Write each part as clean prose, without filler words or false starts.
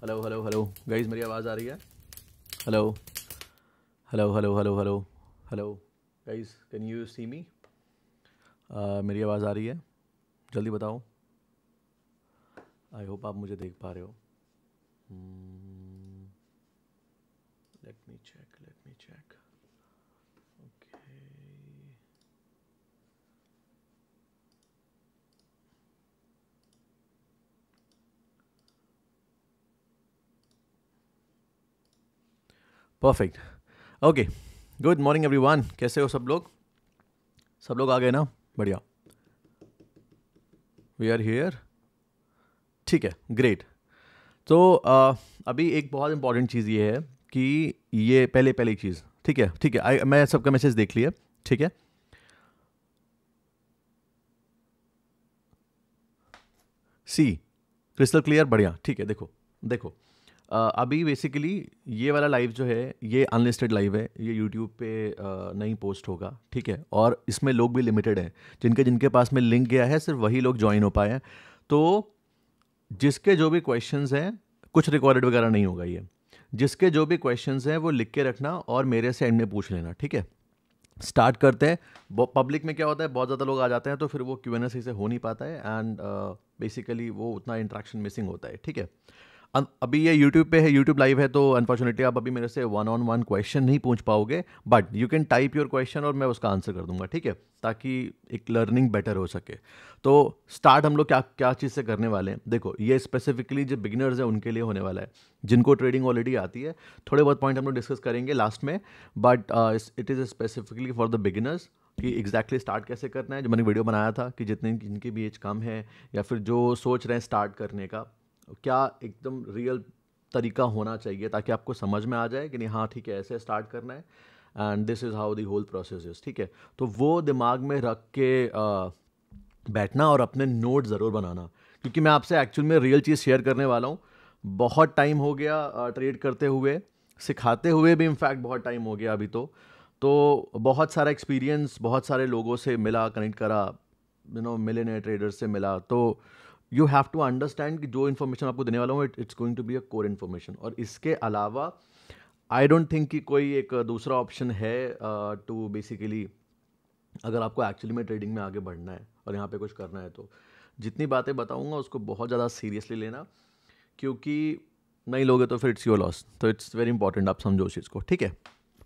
Hello hello hello guys, मेरी आवाज़ आ रही है? Hello hello hello hello hello hello guys, can you see me? मेरी आवाज़ आ रही है? जल्दी बताओ। आई होप आप मुझे देख पा रहे हो। Let me check. Okay, perfect. Okay, good morning everyone. कैसे हो सब लोग? सब लोग आ गए ना? बढ़िया। We are here. ठीक है, ग्रेट। तो अभी एक बहुत इंपॉर्टेंट चीज़ ये है कि ये पहले एक चीज़, ठीक है ठीक है, मैं सबका मैसेज देख लिया, ठीक है। सी क्रिस्टल क्लियर, बढ़िया, ठीक है। देखो देखो, अभी बेसिकली ये वाला लाइव जो है ये अनलिस्टेड लाइव है, ये यूट्यूब पे नहीं पोस्ट होगा, ठीक है। और इसमें लोग भी लिमिटेड हैं, जिनके जिनके पास में लिंक गया है सिर्फ वही लोग ज्वाइन हो पाए हैं। तो जिसके जो भी क्वेश्चंस हैं, कुछ रिकॉर्डेड वगैरह नहीं होगा ये। जिसके जो भी क्वेश्चंस हैं वो लिख के रखना और मेरे से एंड में पूछ लेना, ठीक है। स्टार्ट करते हैं। पब्लिक में क्या होता है, बहुत ज़्यादा लोग आ जाते हैं तो फिर वो Q&A सही से हो नहीं पाता है, एंड बेसिकली वो उतना इंट्रैक्शन मिसिंग होता है, ठीक है। अभी ये यूट्यूब पे है, यूट्यूब लाइव है, तो अनफॉर्चुनेटली आप अभी मेरे से वन ऑन वन क्वेश्चन नहीं पूछ पाओगे, but you can type your question और मैं उसका आंसर कर दूंगा, ठीक है, ताकि एक लर्निंग बेटर हो सके। तो स्टार्ट हम लोग क्या क्या चीज़ से करने वाले हैं, देखो ये स्पेसिफिकली जो बिगिनर्स हैं उनके लिए होने वाला है, जिनको ट्रेडिंग ऑलरेडी आती है। थोड़े बहुत पॉइंट हम लोग डिस्कस करेंगे लास्ट में, but it is specifically for the beginners कि एग्जैक्टली स्टार्ट कैसे करना है। जो मैंने वीडियो बनाया था कि जितने जिनकी भी एज कम है या फिर जो सोच रहे हैं स्टार्ट करने का, क्या एकदम रियल तरीका होना चाहिए ताकि आपको समझ में आ जाए कि नहीं, हाँ ठीक है, ऐसे स्टार्ट करना है and this is how the whole process is, ठीक है। तो वो दिमाग में रख के बैठना और अपने नोट ज़रूर बनाना, क्योंकि मैं आपसे एक्चुअल में रियल चीज़ शेयर करने वाला हूँ। बहुत टाइम हो गया ट्रेड करते हुए, सिखाते हुए भी इनफैक्ट बहुत टाइम हो गया अभी तो बहुत सारा एक्सपीरियंस, बहुत सारे लोगों से मिला, कनेक्ट करा, मिले नए ट्रेडर्स से मिला। तो यू हैव टू अंडरस्टैंड कि जो इन्फॉर्मेशन आपको देने वाला हूँ it's going to be a core information, और इसके अलावा आई डोंट थिंक कि कोई एक दूसरा ऑप्शन है टू बेसिकली, अगर आपको एक्चुअली में ट्रेडिंग में आगे बढ़ना है और यहाँ पे कुछ करना है तो जितनी बातें बताऊँगा उसको बहुत ज़्यादा सीरियसली लेना, क्योंकि नहीं लोगे तो फिर इट्स योर लॉस। तो इट्स वेरी इंपॉर्टेंट आप समझो उस चीज़ को, ठीक है।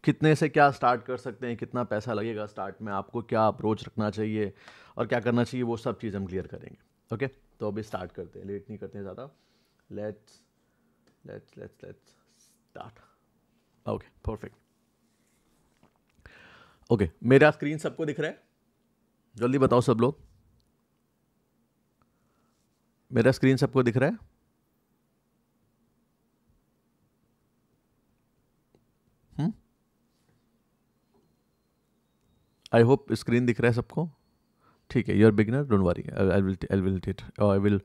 कितने से क्या स्टार्ट कर सकते हैं, कितना पैसा लगेगा स्टार्ट में, आपको क्या अप्रोच रखना चाहिए और क्या करना चाहिए, वो सब चीज़ हम क्लियर करेंगे, ओके। तो अभी स्टार्ट करते हैं, लेट नहीं करते हैं ज़्यादा। Let's let's let's let's start. Okay, perfect. Okay, मेरा स्क्रीन सबको दिख रहा है? जल्दी बताओ सब लोग, मेरा स्क्रीन सबको दिख रहा है? आई होप स्क्रीन दिख रहा है सबको, ठीक है। You are beginner, don't worry, I will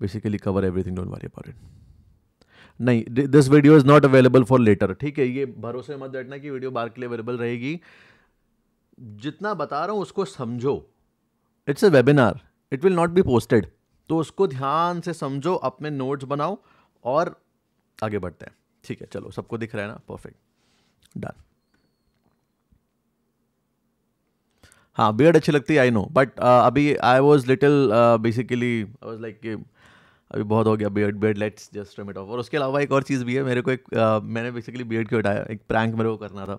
basically cover everything, don't worry about it. नहीं, this video is not available for later, ठीक है। ये भरोसे मत बैठना कि वीडियो बार के लिए अवेलेबल रहेगी। जितना बता रहा हूँ उसको समझो, it's a webinar, it will not be posted. तो उसको ध्यान से समझो, अपने नोट्स बनाओ और आगे बढ़ते हैं, ठीक है। चलो, सबको दिख रहा है ना? Perfect, done. हाँ, बियर्ड अच्छी लगती है, आई नो, बट अभी I was little basically I was like कि अभी बहुत हो गया beard beard, let's just trim it of. और उसके अलावा एक और चीज़ भी है, मेरे को एक मैंने बेसिकली बियर्ड क्यों हटाया, एक प्रैंक मेरे को करना था,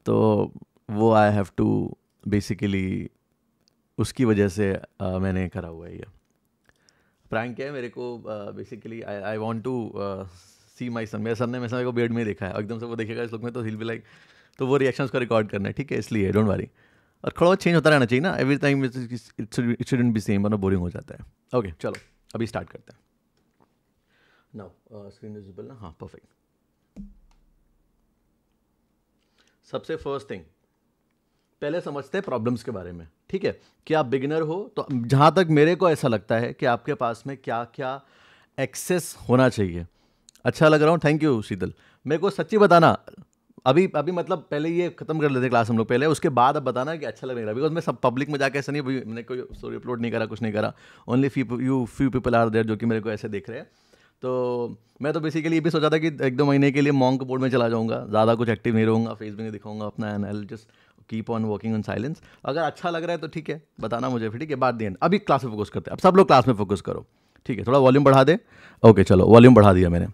तो वो आई हैव टू बेसिकली उसकी वजह से मैंने करा हुआ है ये प्रैंक। क्या है, मेरे को बेसिकली आई वांट टू सी माई सन, मेरे सन ने मेरे को बियर्ड में देखा है, एकदम से वो देखेगा इस लुक में तो हिल बी लाइक, तो वो रिएक्शन उसका रिकॉर्ड करना है, ठीक है, इसलिए डोंट वरी। और थोड़ा बहुत चेंज होता रहना चाहिए ना, every time it shouldn't be same, वरना बोरिंग हो जाता है। ओके, चलो अभी स्टार्ट करते हैं। नाउ स्क्रीन विजिबल ना? हाँ, परफेक्ट। सबसे फर्स्ट थिंग, पहले समझते हैं प्रॉब्लम्स के बारे में, ठीक है। कि आप बिगिनर हो तो जहाँ तक मेरे को ऐसा लगता है कि आपके पास में क्या क्या एक्सेस होना चाहिए। अच्छा लग रहा हूँ, थैंक यू शीतल। मेरे को सच्ची बताना, अभी अभी मतलब पहले ये खत्म कर लेते क्लास हम लोग पहले, उसके बाद अब बताना कि अच्छा लग रहा है, बिकॉज मैं सब पब्लिक में जाके ऐसा नहीं, मैंने कोई स्टोरी अपलोड नहीं करा, कुछ नहीं करा, only few people are there जो कि मेरे को ऐसे देख रहे हैं। तो मैं तो बेसिकली ये भी सोचा था कि 1-2 महीने के लिए मॉन्क मोड में चला जाऊंगा, ज़्यादा कुछ एक्टिव नहीं रहूँगा, फेस भी नहीं दिखाऊंगा अपना, and I will just keep on working on silence. अगर अच्छा लग रहा है तो ठीक है, बताना मुझे फिर, ठीक है, बात दी एंड। अभी क्लास में फोकस करते हैं, अब सब लोग क्लास में फोकस करो, ठीक है, थोड़ा वॉल्यूम बढ़ा दे। ओके चलो, वॉल्यूम बढ़ा दिया मैंने,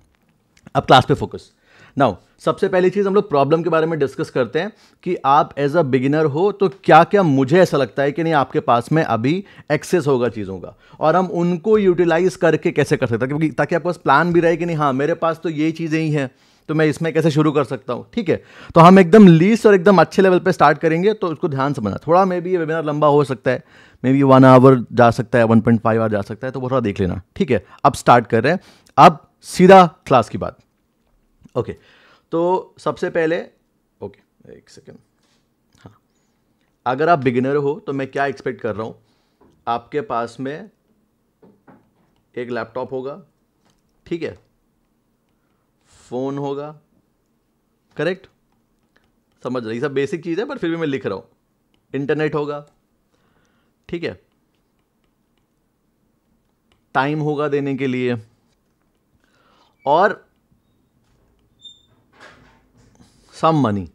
अब क्लास पे फोकस। नाउ सबसे पहली चीज़ हम लोग प्रॉब्लम के बारे में डिस्कस करते हैं कि आप एज अ बिगिनर हो तो क्या क्या मुझे ऐसा लगता है कि नहीं आपके पास में अभी एक्सेस होगा चीज़ों का, और हम उनको यूटिलाइज करके कैसे कर सकते हैं, क्योंकि ताकि आपके पास प्लान भी रहे कि नहीं हाँ मेरे पास तो ये चीज़ें ही हैं, तो मैं इसमें कैसे शुरू कर सकता हूँ, ठीक है। तो हम एकदम लीस्ट और एकदम अच्छे लेवल पे स्टार्ट करेंगे, तो उसको ध्यान से समझना। थोड़ा मे बी ये वेबिनार लंबा हो सकता है, मे बी 1 आवर जा सकता है, 1.5 आवर जा सकता है, तो वो थोड़ा देख लेना, ठीक है। अब स्टार्ट कर रहे हैं, अब सीधा क्लास की बात। ओके तो सबसे पहले, ओके एक सेकेंड, हाँ, अगर आप बिगिनर हो तो मैं क्या एक्सपेक्ट कर रहा हूँ, आपके पास में एक लैपटॉप होगा, ठीक है, फोन होगा, करेक्ट, समझ रहे, ये सब बेसिक चीज़ है पर फिर भी मैं लिख रहा हूँ, इंटरनेट होगा, ठीक है, टाइम होगा देने के लिए, और सम मनी।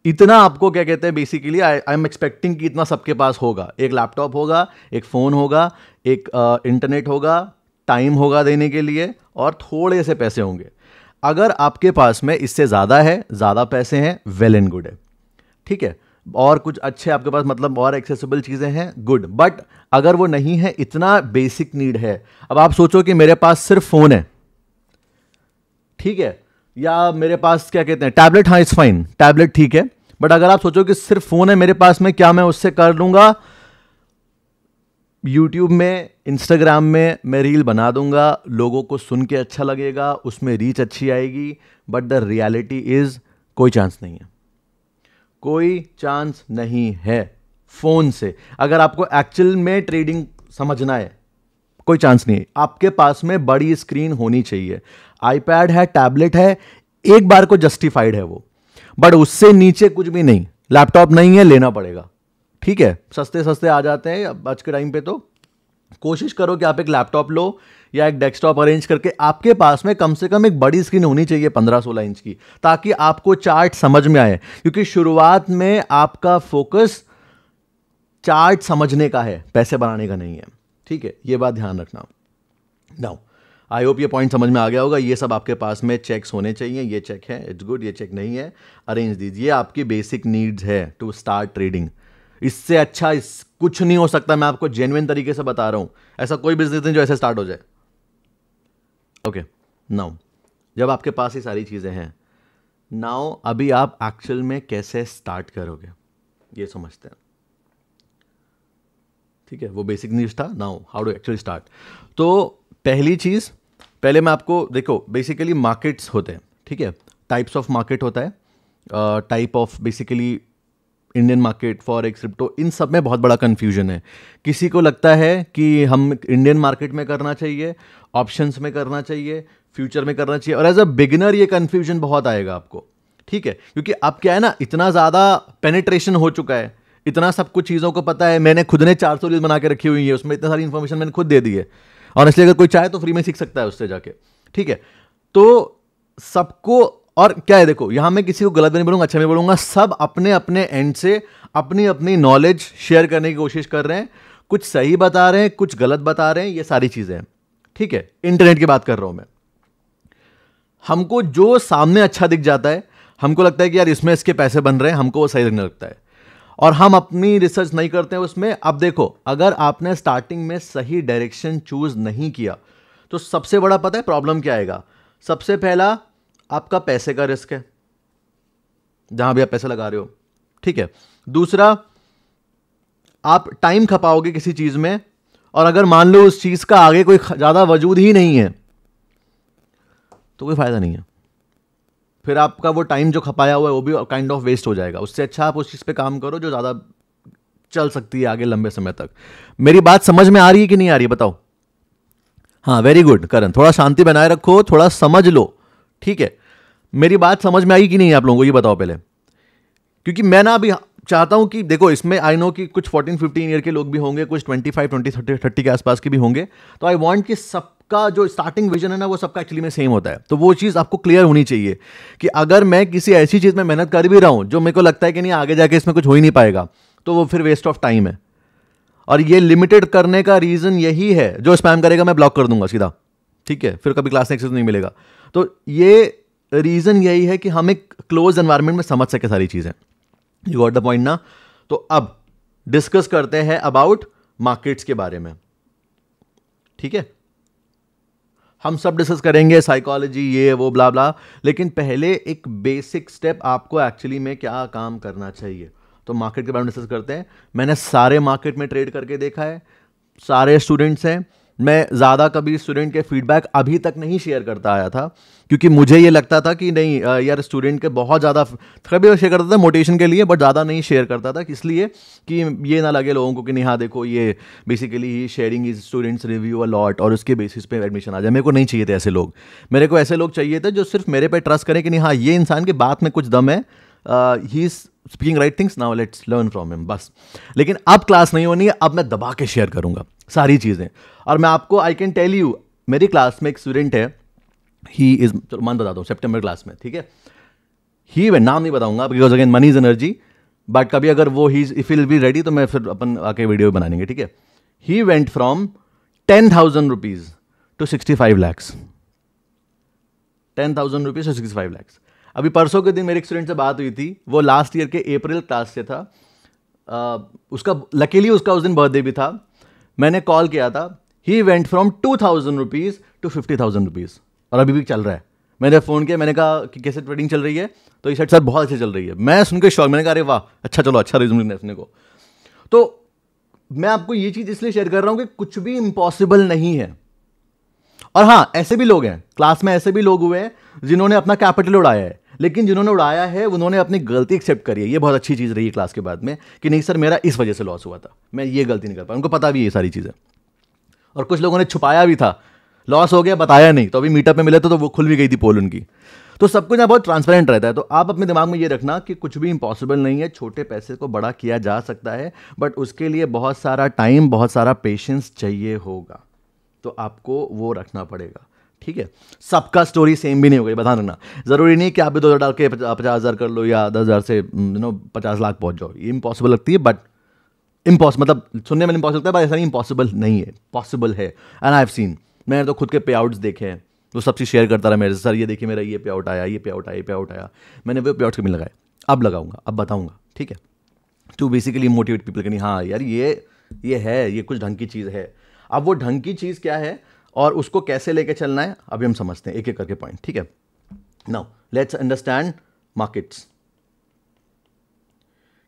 इतना आपको क्या कहते हैं, बेसिकली आई एम एक्सपेक्टिंग कि इतना सबके पास होगा। एक लैपटॉप होगा, एक फ़ोन होगा, एक इंटरनेट होगा, टाइम होगा देने के लिए, और थोड़े से पैसे होंगे। अगर आपके पास में इससे ज़्यादा है, ज़्यादा पैसे हैं, वेल एंड गुड है, ठीक है, और कुछ अच्छे आपके पास मतलब और एक्सेसिबल चीज़ें हैं, गुड। बट अगर वो नहीं है, इतना बेसिक नीड है, अब आप सोचो कि मेरे पास सिर्फ फ़ोन है, ठीक है, या मेरे पास क्या कहते हैं टैबलेट, हाँ इट्स फाइन, टैबलेट ठीक है, बट अगर आप सोचो कि सिर्फ फोन है मेरे पास में, क्या मैं उससे कर लूंगा यूट्यूब में, इंस्टाग्राम में मैं रील बना दूंगा, लोगों को सुन के अच्छा लगेगा, उसमें रीच अच्छी आएगी, बट द रियलिटी इज कोई चांस नहीं है, कोई चांस नहीं है फोन से। अगर आपको एक्चुअल में ट्रेडिंग समझना है, कोई चांस नहीं है। आपके पास में बड़ी स्क्रीन होनी चाहिए, आईपैड है, टैबलेट है, एक बार को जस्टिफाइड है वो, बट उससे नीचे कुछ भी नहीं। लैपटॉप नहीं है, लेना पड़ेगा, ठीक है, सस्ते सस्ते आ जाते हैं आज के टाइम पे। तो कोशिश करो कि आप एक लैपटॉप लो या एक डेस्कटॉप अरेंज करके आपके पास में कम से कम एक बड़ी स्क्रीन होनी चाहिए 15-16 इंच की, ताकि आपको चार्ट समझ में आए, क्योंकि शुरुआत में आपका फोकस चार्ट समझने का है, पैसे बनाने का नहीं है, ठीक है, ये बात ध्यान रखना। नाउ आई होप ये पॉइंट समझ में आ गया होगा। ये सब आपके पास में चेक्स होने चाहिए, ये चेक है, इट्स गुड, ये चेक नहीं है, अरेंज दीजिए। आपकी बेसिक नीड्स है टू स्टार्ट ट्रेडिंग। इससे अच्छा कुछ नहीं हो सकता, मैं आपको जेन्युइन तरीके से बता रहा हूं, ऐसा कोई बिजनेस नहीं जो ऐसे स्टार्ट हो जाए। ओके नाउ जब आपके पास ये सारी चीज़ें हैं, नाउ अभी आप एक्चुअल में कैसे स्टार्ट करोगे ये समझते हैं, ठीक है, वो बेसिक नीड्स था। Now how to actually start. तो पहली चीज़, पहले मैं आपको, देखो बेसिकली मार्केट्स होते हैं, ठीक है, टाइप्स ऑफ मार्केट होता है, type of basically Indian market, forex, crypto, इन सब में बहुत बड़ा कन्फ्यूजन है। किसी को लगता है कि हम इंडियन मार्केट में करना चाहिए, ऑप्शंस में करना चाहिए, फ्यूचर में करना चाहिए, और एज अ बिगिनर ये कन्फ्यूजन बहुत आएगा आपको, ठीक है, क्योंकि अब क्या है ना, इतना ज़्यादा पेनिट्रेशन हो चुका है, इतना सब कुछ चीज़ों को पता है। मैंने खुद ने 400 रील बना के रखी हुई है, उसमें इतनी सारी इन्फॉर्मेशन मैंने खुद दे दी है, और इसलिए अगर कोई चाहे तो फ्री में सीख सकता है उससे जाके, ठीक है। तो सबको, और क्या है, देखो यहां मैं किसी को गलत भी नहीं बोलूंगा, अच्छा नहीं बोलूंगा, सब अपने अपने एंड से अपनी अपनी नॉलेज शेयर करने की कोशिश कर रहे हैं, कुछ सही बता रहे हैं, कुछ गलत बता रहे हैं, ये सारी चीजें हैं, ठीक है। इंटरनेट की बात कर रहा हूं मैं, हमको जो सामने अच्छा दिख जाता है, हमको लगता है कि यार इसमें इसके पैसे बन रहे हैं, हमको वो सही लगने लगता है, और हम अपनी रिसर्च नहीं करते हैं उसमें। अब देखो, अगर आपने स्टार्टिंग में सही डायरेक्शन चूज नहीं किया तो सबसे बड़ा पता है प्रॉब्लम क्या आएगा। सबसे पहला, आपका पैसे का रिस्क है, जहां भी आप पैसे लगा रहे हो, ठीक है। दूसरा, आप टाइम खपाओगे किसी चीज में, और अगर मान लो उस चीज का आगे कोई ज्यादा वजूद ही नहीं है तो कोई फायदा नहीं है, फिर आपका वो टाइम जो खपाया हुआ है वो भी काइंड ऑफ वेस्ट हो जाएगा। उससे अच्छा आप उस चीज़ पे काम करो जो ज़्यादा चल सकती है आगे लंबे समय तक। मेरी बात समझ में आ रही है कि नहीं आ रही है, बताओ। हाँ वेरी गुड करण, थोड़ा शांति बनाए रखो, थोड़ा समझ लो, ठीक है। मेरी बात समझ में आई कि नहीं आप लोगों को, ये बताओ पहले, क्योंकि मैं ना अभी चाहता हूं कि देखो, इसमें आई नो कि कुछ 14-15 ईयर के लोग भी होंगे, कुछ 25, 20, 30 के आसपास के भी होंगे, तो आई वांट कि सबका सबका जो स्टार्टिंग विजन है ना वो सबका एक्चुअली में सेम होता है। तो वो चीज़ आपको क्लियर होनी चाहिए कि अगर मैं किसी ऐसी चीज़ में मेहनत कर भी रहा हूँ जो मेरे को लगता है कि नहीं आगे जाके इसमें कुछ हो ही नहीं पाएगा, तो वो फिर वेस्ट ऑफ टाइम है। और ये लिमिटेड करने का रीज़न यही है, जो स्पैम करेगा मैं ब्लॉक कर दूंगा सीधा, ठीक है, फिर कभी क्लास में एक्सेस नहीं मिलेगा। तो ये रीज़न यही है कि हम एक क्लोज एनवायरनमेंट में समझ सके सारी चीज़ें। यू गॉट द पॉइंट ना। तो अब डिस्कस करते हैं अबाउट मार्केट्स के बारे में, ठीक है। हम सब डिस्कस करेंगे साइकोलॉजी ये वो ब्ला ब्ला, लेकिन पहले एक बेसिक स्टेप आपको एक्चुअली में क्या काम करना चाहिए। तो मार्केट के बारे में डिस्कस करते हैं। मैंने सारे मार्केट में ट्रेड करके देखा है, सारे स्टूडेंट्स हैं। मैं ज़्यादा कभी स्टूडेंट के फीडबैक अभी तक नहीं शेयर करता आया था, क्योंकि मुझे ये लगता था कि नहीं यार स्टूडेंट के बहुत ज़्यादा, कभी शेयर करता था मोटिवेशन के लिए, बट ज़्यादा नहीं शेयर करता था, इसलिए कि ये ना लगे लोगों को कि नहीं हाँ देखो ये basically he sharing is students review a lot और उसके बेसिस पे एडमिशन आ जाए। मेरे को नहीं चाहिए थे ऐसे लोग। मेरे को ऐसे लोग चाहिए थे जो सिर्फ मेरे पे ट्रस्ट करें कि नहीं हाँ ये इंसान की बात में कुछ दम है, he is speaking right things, now let's learn from him, बस। लेकिन अब क्लास नहीं होनी है, अब मैं दबा के शेयर करूंगा सारी चीज़ें। और मैं आपको आई कैन टेल यू, मेरी क्लास में एक स्टूडेंट है, ही इज, मान बताता हूँ, सितंबर क्लास में, ठीक है। ही वे नाम नहीं बताऊंगा because again money is energy, but कभी अगर वो ही इफ विल बी रेडी तो मैं फिर अपन आके वीडियो बनाएंगे, ठीक है। He went from 10,000 rupees to 65 lakhs, 10,000 rupees to 65 lakhs. अभी परसों के दिन मेरे एक स्टूडेंट से बात हुई थी, वो लास्ट ईयर के अप्रैल क्लास से था। उसका लकीली उसका उस दिन बर्थडे भी था। मैंने कॉल किया था, he went from 2,000 rupees to 50,000 rupees, और अभी भी चल रहा है। मैंने फ़ोन किया, मैंने कहा कि कैसे ट्रेडिंग चल रही है, तो ये सर बहुत अच्छी चल रही है। मैं सुन के शौक, मैंने कहा अरे वाह अच्छा, चलो अच्छा रिज्यूम अपने को। तो मैं आपको ये चीज़ इसलिए शेयर कर रहा हूं कि कुछ भी इम्पॉसिबल नहीं है। और हाँ, ऐसे भी लोग हैं क्लास में, ऐसे भी लोग हुए हैं जिन्होंने अपना कैपिटल उड़ाया है, लेकिन जिन्होंने उड़ाया है उन्होंने अपनी गलती एक्सेप्ट करी है। ये बहुत अच्छी चीज़ रही है क्लास के बाद में कि नहीं सर मेरा इस वजह से लॉस हुआ था, मैं ये गलती नहीं कर पाया। उनको पता भी है ये सारी चीज़ें। और कुछ लोगों ने छुपाया भी था, लॉस हो गया बताया नहीं, तो अभी मीटअप में मिले तो वो खुल भी गई थी पोल उनकी। तो सब कुछ ना बहुत ट्रांसपेरेंट रहता है। तो आप अपने दिमाग में ये रखना कि कुछ भी इम्पॉसिबल नहीं है, छोटे पैसे को बड़ा किया जा सकता है, बट उसके लिए बहुत सारा टाइम, बहुत सारा पेशेंस चाहिए होगा। तो आपको वो रखना पड़ेगा, ठीक है। सबका स्टोरी सेम भी नहीं होगी, बता देना। जरूरी नहीं कि आप भी 2,000 डाल के 50,000 कर लो या 10,000 से 50 लाख पहुंच जाओ। ये इम्पॉसिबल लगती है, बट मतलब सुनने में इम्पॉसिबल लगता है, बट ऐसा नहीं इम्पॉसिबल नहीं है, पॉसिबल है। एंड आई हैव सीन, मैंने तो खुद के पे आउट्स देखे हैं। वो सबसे शेयर करता रहा मेरे से, सर ये देखिए मेरा ये पे आउट आया, ये पे आउट आया, ये पे आउट आया। मैंने वो पे आउट्स कभी लगाए, अब लगाऊंगा, अब बताऊंगा, ठीक है। टू बेसिकली मोटिवेट पीपल कि हाँ यार ये है, ये कुछ ढंग की चीज़ है। अब वो ढंग की चीज़ क्या है और उसको कैसे लेके चलना है, अभी हम समझते हैं एक एक करके पॉइंट, ठीक है। नाउ लेट्स अंडरस्टैंड मार्केट्स,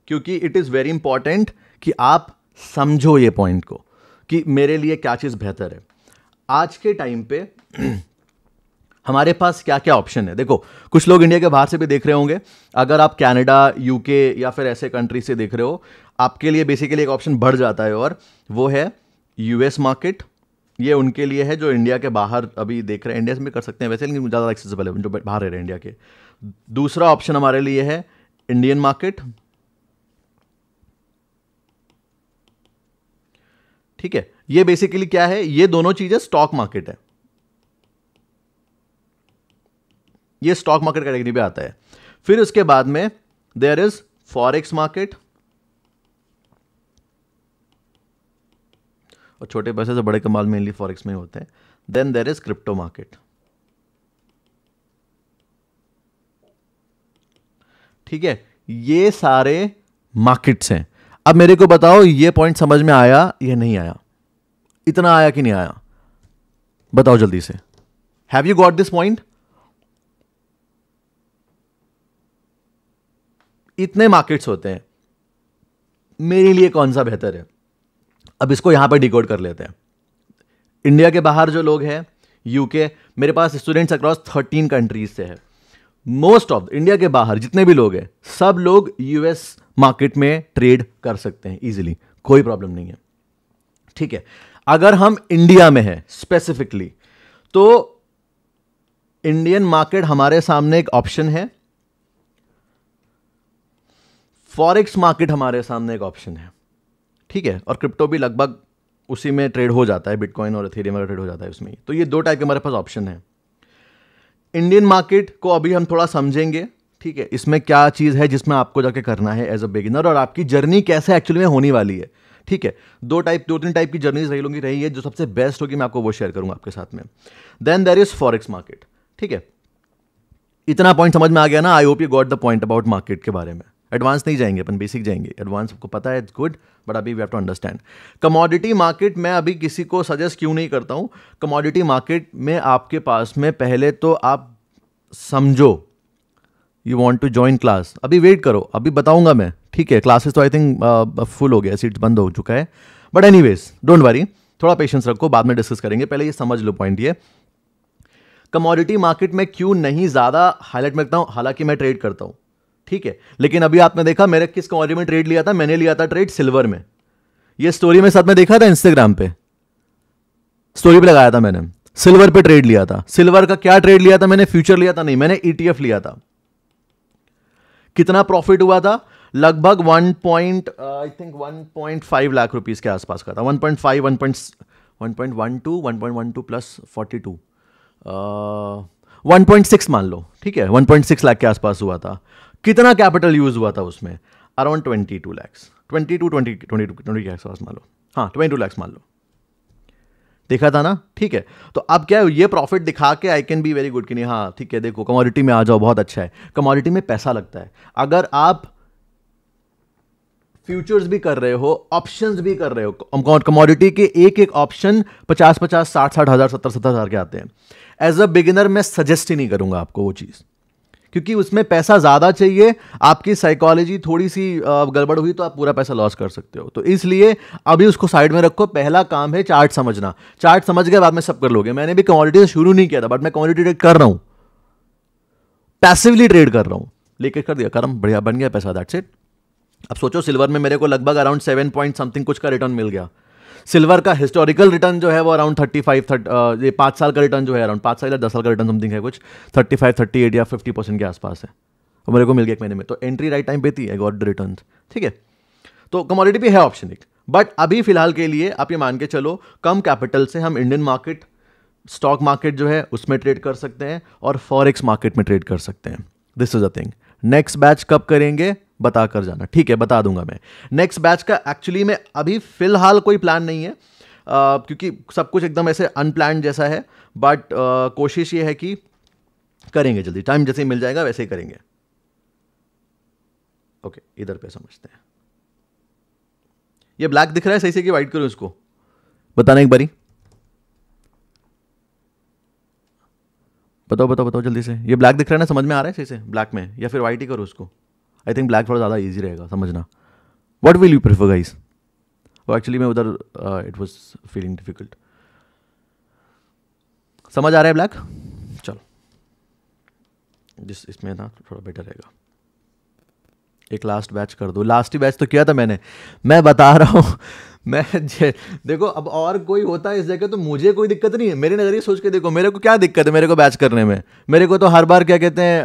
क्योंकि इट इज़ वेरी इंपॉर्टेंट कि आप समझो ये पॉइंट को कि मेरे लिए क्या चीज़ बेहतर है। आज के टाइम पे हमारे पास क्या क्या ऑप्शन है। देखो, कुछ लोग इंडिया के बाहर से भी देख रहे होंगे। अगर आप कनाडा, यूके या फिर ऐसे कंट्री से देख रहे हो, आपके लिए बेसिकली एक ऑप्शन बढ़ जाता है, और वो है यूएस मार्केट। ये उनके लिए है जो इंडिया के बाहर अभी देख रहे हैं। इंडिया से भी कर सकते हैं वैसे, लेकिन ज़्यादा एक्सेसिबल है जो बाहर रह रहे हैं इंडिया के। दूसरा ऑप्शन हमारे लिए है इंडियन मार्केट, ठीक है। ये बेसिकली क्या है, ये दोनों चीजें स्टॉक मार्केट है, ये स्टॉक मार्केट कैटेगरी पे आता है। फिर उसके बाद में देयर इज फॉरेक्स मार्केट, और छोटे पैसे से बड़े कमाल मेनली फॉरेक्स में होते हैं। Then there is crypto market, ठीक है। ये सारे मार्केट्स हैं। अब मेरे को बताओ ये पॉइंट समझ में आया या नहीं आया? इतना आया कि नहीं आया? बताओ जल्दी से। Have you got this point? इतने मार्केट्स होते हैं, मेरे लिए कौन सा बेहतर है? अब इसको यहां पर डिकोड कर लेते हैं। इंडिया के बाहर जो लोग हैं, यूके, मेरे पास स्टूडेंट्स अक्रॉस 13 कंट्रीज से है। मोस्ट ऑफ इंडिया के बाहर जितने भी लोग हैं, सब लोग यूएस मार्केट में ट्रेड कर सकते हैं इजीली, कोई प्रॉब्लम नहीं है, ठीक है। अगर हम इंडिया में हैं स्पेसिफिकली, तो इंडियन मार्केट हमारे सामने एक ऑप्शन है, फॉरेक्स मार्केट हमारे सामने एक ऑप्शन है, ठीक है। और क्रिप्टो भी लगभग उसी में ट्रेड हो जाता है, बिटकॉइन और एथेरियम वगैरह ट्रेड हो जाता है उसमें ही। तो ये दो टाइप के हमारे पास ऑप्शन है। इंडियन मार्केट को अभी हम थोड़ा समझेंगे, ठीक है, इसमें क्या चीज़ है जिसमें आपको जाके करना है एज अ बिगिनर, और आपकी जर्नी कैसे एक्चुअली में होने वाली है, ठीक है। दो तीन टाइप की जर्नीज रही है, जो सबसे बेस्ट होगी मैं आपको वो शेयर करूंगा आपके साथ में। Then there is forex market, ठीक है। इतना पॉइंट समझ में आ गया ना? I hope you got the point about market के बारे में। एडवांस नहीं जाएंगे अपन, बेसिक जाएंगे। एडवांस आपको पता है, इट्स गुड, बट अभी we have to understand. Commodity market मैं अभी किसी को सजेस्ट क्यों नहीं करता हूं। कमोडिटी मार्केट में आपके पास में पहले तो आप समझो, you want to join class, अभी वेट करो, अभी बताऊंगा मैं, ठीक है। क्लासेस तो आई थिंक फुल हो गया, सीट्स बंद हो चुका है, बट एनीवेज डोंट वरी, थोड़ा पेशेंस रखो, बाद में डिस्कस करेंगे। पहले ये समझ लो पॉइंट ये, कमोडिटी मार्केट में क्यों नहीं ज़्यादा हाईलाइट में रखता हूं, हालांकि मैं ट्रेड करता हूं, ठीक है। लेकिन अभी आपने देखा मेरे किस कमोडिटी में ट्रेड लिया था, मैंने लिया था ट्रेड सिल्वर में। ये स्टोरी में साथ में देखा था, इंस्टाग्राम पे स्टोरी पे लगाया था मैंने, सिल्वर पे ट्रेड लिया था। सिल्वर का क्या ट्रेड लिया था मैंने? फ्यूचर लिया था नहीं, मैंने ईटीएफ लिया था। कितना प्रॉफिट हुआ था? लगभग 1.5 लाख रुपीस के आसपास का था। 1.5 1.12 1.12 प्लस 42 1.6 मान लो, ठीक है। 1.6 लाख के आसपास हुआ था। कितना कैपिटल यूज हुआ था उसमें? अराउंड 22 लैक्स, 22 के आसपास मान लो, हाँ 22 लैक्स मान लो। देखा था ना, ठीक है। तो अब क्या है, ये प्रॉफिट दिखा के I can be very good कि नहीं, हाँ ठीक है, देखो कमोडिटी में आ जाओ, बहुत अच्छा है। कमोडिटी में पैसा लगता है। अगर आप फ्यूचर्स भी कर रहे हो, ऑप्शंस भी कर रहे हो, कमोडिटी के एक एक ऑप्शन 50 60 हज़ार 70 हज़ार के आते हैं। एज अ बिगिनर मैं सजेस्ट ही नहीं करूंगा आपको वो चीज़, क्योंकि उसमें पैसा ज़्यादा चाहिए। आपकी साइकोलॉजी थोड़ी सी गड़बड़ हुई तो आप पूरा पैसा लॉस कर सकते हो। तो इसलिए अभी उसको साइड में रखो। पहला काम है चार्ट समझना। चार्ट समझ के बाद में सब कर लोगे। मैंने भी कमोडिटी से शुरू नहीं किया था, बट मैं कमोडिटी ट्रेड कर रहा हूं, पैसिवली ट्रेड कर रहा हूं, लेके कर दिया, करम बढ़िया, बन गया पैसा, दैट्स इट। अब सोचो, सिल्वर में मेरे को लगभग अराउंड 7 पॉइंट समथिंग कुछ का रिटर्न मिल गया। सिल्वर का हिस्टोरिकल रिटर्न जो है वो अराउंड 35 ये 5 साल का रिटर्न जो है, अराउंड 5 साल या 10 साल का रिटर्न समथिंग है कुछ 35 38 या 50% के आसपास है। और मेरे को मिल गया 1 महीने में, तो एंट्री राइट टाइम पे थी, आई गॉट द रिटर्न, ठीक है। तो कमोडिटी भी है ऑप्शन एक, बट अभी फिलहाल के लिए आप ये मान के चलो, कम कैपिटल से हम इंडियन मार्केट, स्टॉक मार्केट जो है उसमें ट्रेड कर सकते हैं, और फॉरेक्स मार्केट में ट्रेड कर सकते हैं। This is a thing. Next batch कब करेंगे बता कर जाना, ठीक है, बता दूंगा मैं। नेक्स्ट बैच का एक्चुअली में अभी फिलहाल कोई प्लान नहीं है, क्योंकि सब कुछ एकदम ऐसे अनप्लान्ड जैसा है, बट कोशिश ये है कि करेंगे जल्दी, टाइम जैसे ही मिल जाएगा वैसे ही करेंगे। ओके, इधर पे समझते हैं। ये ब्लैक दिख रहा है सही से कि वाइट करूं इसको? बताना एक बारी, बताओ बताओ बताओ जल्दी से। ये ब्लैक दिख रहा है ना, समझ में आ रहा है सही से ब्लैक में, या फिर वाइट ही करो उसको? आई थिंक ब्लैक थोड़ा ज़्यादा ईजी रहेगा समझना। What will you prefer guys? वो एक्चुअली मैं उधर इट वाज फीलिंग डिफिकल्ट। समझ आ रहा है ब्लैक? चलो, जिस इसमें ना थोड़ा बेटर रहेगा। एक लास्ट बैच कर दो। लास्ट ही बैच तो किया था मैंने, मैं बता रहा हूँ। देखो, अब और कोई होता है इस जगह तो मुझे कोई दिक्कत नहीं है। मेरे नज़रिए सोच के देखो, मेरे को क्या दिक्कत है मेरे को बैच करने में? मेरे को तो हर बार क्या कहते हैं,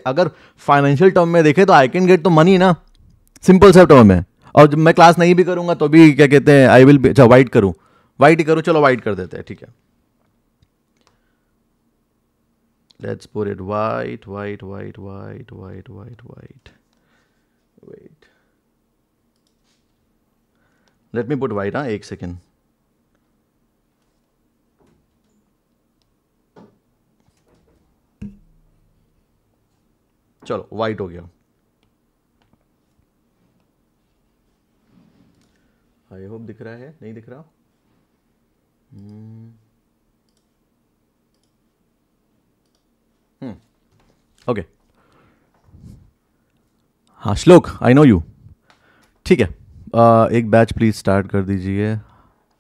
अगर फाइनेंशियल टर्म में देखें तो आई कैन गेट तो मनी ना, सिंपल सा टर्म है। और जब मैं क्लास नहीं भी करूंगा तो भी क्या कहते हैं, आई विल, अच्छा वाइट करूँ, वाइट ही करूँ, चलो वाइट कर देते हैं, ठीक है। Let's put it white. Wait. Let me put white, हाँ, एक सेकेंड। चलो white हो गया। आई होप दिख रहा है, नहीं दिख रहा? ओके, हाँ श्लोक, आई नो यू, ठीक है। एक बैच प्लीज़ स्टार्ट कर दीजिए।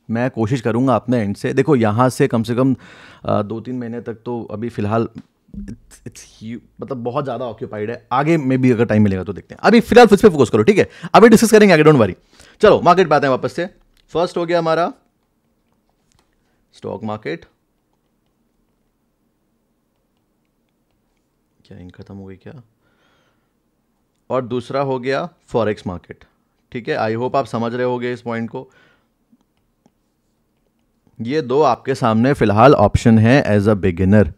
मैं कोशिश करूँगा अपने एंड से। देखो, यहाँ से कम 2-3 महीने तक तो अभी फ़िलहाल मतलब बहुत ज़्यादा ऑक्यूपाइड है। आगे में भी अगर टाइम मिलेगा तो देखते हैं। अभी फिलहाल उस पर फोकस करो, ठीक है। अभी डिस्कस करेंगे आगे, डोंट वरी। चलो मार्केट पे आते हैं वापस से। फर्स्ट हो गया हमारा स्टॉक मार्केट। क्या इंक खत्म हो गई क्या? और दूसरा हो गया फॉरेक्स मार्केट, ठीक है। आई होप आप समझ रहे होगे इस पॉइंट को। ये दो आपके सामने फ़िलहाल ऑप्शन है एज अ बिगिनर।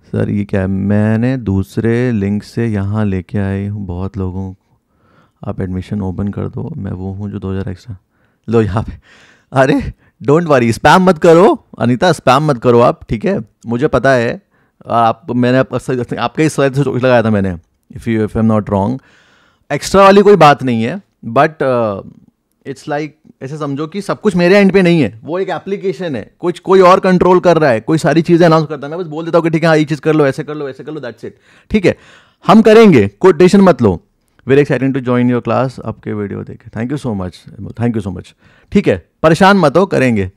सर ये क्या है, मैंने दूसरे लिंक से यहाँ लेके आई हूँ बहुत लोगों, आप एडमिशन ओपन कर दो, मैं वो हूँ जो 2000 एक्स्ट्रा लो यहाँ पे। अरे डोंट वरी, स्पैम मत करो अनीता, स्पैम मत करो आप, ठीक है, मुझे पता है। मैंने आपके इस वजह से लगाया था मैंने, if I am not wrong. Extra वाली कोई बात नहीं है, बट इट्स लाइक ऐसे समझो कि सब कुछ मेरे एंड पे नहीं है, वो एक एप्लीकेशन है, कुछ कोई और कंट्रोल कर रहा है, कोई सारी चीज़ें अनाउंस करता है, मैं बस बोल देता हूँ कि ठीक है हाँ ये चीज़ कर लो, ऐसे कर लो, ऐसे कर लो, दैट्स इट। ठीक है, हम करेंगे, कोई टेंशन मत लो। Very exciting to join your class, आपके वीडियो देखे, thank you so much, thank you so much. ठीक है, परेशान मत हो, करेंगे।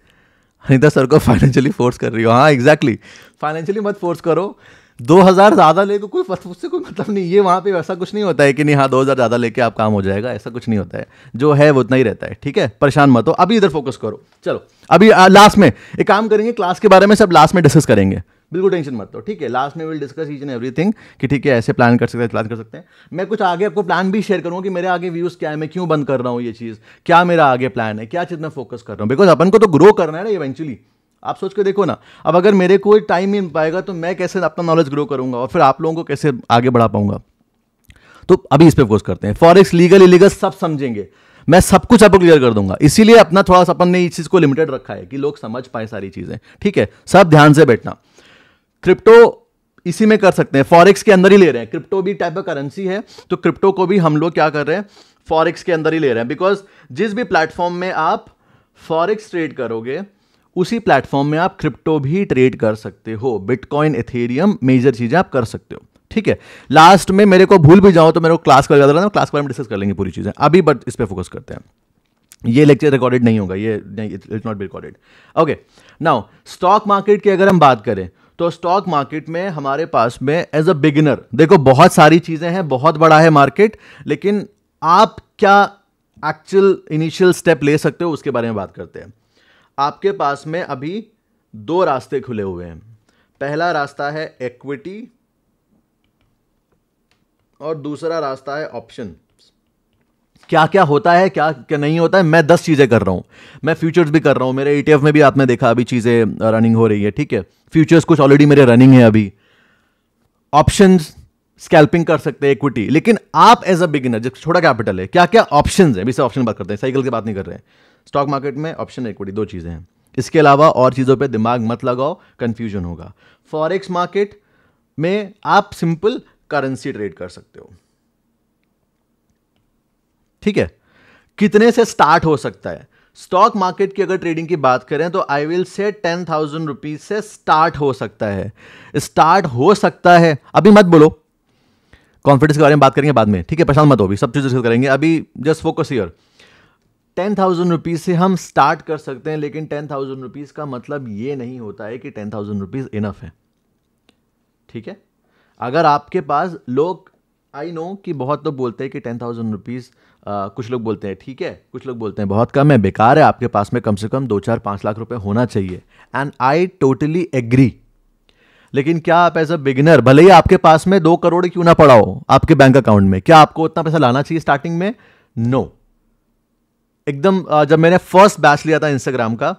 अनिता सर को फाइनेंशियली फोर्स कर रही हो, हाँ एग्जैक्टली, फाइनेंशियली मत फोर्स करो। 2000 ज़्यादा ले तो कोई उससे कोई मतलब नहीं, ये वहाँ पे वैसा कुछ नहीं होता है कि नहीं हाँ 2000 ज़्यादा लेके आप काम हो जाएगा, ऐसा कुछ नहीं होता है, जो है वो उतना ही रहता है। ठीक है, परेशान मत हो, अभी इधर फोकस करो। चलो अभी लास्ट में एक काम करेंगे, क्लास के बारे में सब लास्ट में डिस्कस करेंगे, बिल्कुल टेंशन मत लो। ठीक है, लास्ट में will discuss each and everything कि ठीक है ऐसे प्लान कर सकते हैं, प्लान कर सकते हैं। मैं कुछ आगे आपको प्लान भी शेयर करूँगा कि मेरे आगे व्यूज़ क्या है, मैं क्यों बंद कर रहा हूँ ये चीज़, क्या मेरा आगे प्लान है, क्या चीज़ मैं फोकस कर रहा हूँ, बिकॉज अपन को तो ग्रो करना है ना इवेंचुअली। आप सोच के देखो ना, अब अगर मेरे को टाइम नहीं मिल पाएगा तो मैं कैसे अपना नॉलेज ग्रो करूंगा और फिर आप लोगों को कैसे आगे बढ़ा पाऊंगा। तो अभी इस पे फोकस करते हैं। फॉरेक्स लीगल इलीगल सब समझेंगे, मैं सब कुछ आपको क्लियर कर दूंगा, इसीलिए अपना थोड़ा सा अपन ने इस चीज को लिमिटेड रखा है कि लोग समझ पाए सारी चीजें। ठीक है, सब ध्यान से बैठना। क्रिप्टो इसी में कर सकते हैं, फॉरेक्स के अंदर ही ले रहे हैं, क्रिप्टो भी टाइप का करेंसी है, तो क्रिप्टो को भी हम लोग क्या कर रहे हैं, फॉरेक्स के अंदर ही ले रहे हैं। बिकॉज जिस भी प्लेटफॉर्म में आप फॉरेक्स ट्रेड करोगे उसी प्लेटफॉर्म में आप क्रिप्टो भी ट्रेड कर सकते हो, बिटकॉइन, एथेरियम, मेजर चीजें आप कर सकते हो। ठीक है, लास्ट में मेरे को भूल भी जाओ तो मेरे को क्लास का याद रहना, क्लास के बारे में डिस्कस कर लेंगे पूरी चीजें अभी, बट इस पे फोकस करते हैं। ये लेक्चर रिकॉर्डेड नहीं होगा, ये it's not be recorded. Okay, now stock market की अगर हम बात करें तो स्टॉक मार्केट में हमारे पास में एज अ बिगिनर देखो बहुत सारी चीजें हैं, बहुत बड़ा है मार्केट, लेकिन आप क्या एक्चुअल इनिशियल स्टेप ले सकते हो उसके बारे में बात करते हैं। आपके पास में अभी दो रास्ते खुले हुए हैं। पहला रास्ता है इक्विटी और दूसरा रास्ता है ऑप्शन। क्या क्या होता है, क्या क्या नहीं होता है, मैं 10 चीजें कर रहा हूं, मैं फ्यूचर्स भी कर रहा हूं, मेरे ETF में भी आपने देखा अभी चीजें रनिंग हो रही है। ठीक है, फ्यूचर्स कुछ ऑलरेडी मेरे रनिंग है अभी, ऑप्शंस स्कैल्पिंग कर सकते हैं, इक्विटी। लेकिन आप एज अ बिगिनर जब छोटा कैपिटल है, क्या क्या ऑप्शंस है, अभी से ऑप्शन बात करते हैं, साइकिल की बात नहीं कर रहे हैं। स्टॉक मार्केट में ऑप्शन इक्विटी दो चीजें हैं, इसके अलावा और चीजों पे दिमाग मत लगाओ, कंफ्यूजन होगा। फॉरेक्स मार्केट में आप सिंपल करेंसी ट्रेड कर सकते हो। ठीक है, कितने से स्टार्ट हो सकता है? स्टॉक मार्केट की अगर ट्रेडिंग की बात करें तो आई विल से 10,000 रुपीज से स्टार्ट हो सकता है, स्टार्ट हो सकता है। अभी मत बोलो, कॉन्फिडेंस के बारे में बात करेंगे बाद में। ठीक है, परेशान मत हो, भी सब चीज़ डिस्कस करेंगे, अभी जस्ट फोकस हियर। 10,000 रुपीज से हम स्टार्ट कर सकते हैं, लेकिन 10,000 रुपीज का मतलब ये नहीं होता है कि 10,000 रुपीज इनफ है। ठीक है, अगर आपके पास लोग, आई नो कि बहुत लोग बोलते हैं कि 10,000 रुपीज, कुछ लोग बोलते हैं ठीक है, कुछ लोग बोलते हैं बहुत कम है, बेकार है, आपके पास में कम से कम 2-4-5 लाख रुपए होना चाहिए, एंड आई टोटली एग्री। लेकिन क्या आप एज अ बिगिनर, भले ही आपके पास में 2 करोड़ क्यों ना पड़ा हो आपके बैंक अकाउंट में, क्या आपको उतना पैसा लाना चाहिए स्टार्टिंग में? नो। एकदम जब मैंने फर्स्ट बैच लिया था इंस्टाग्राम का,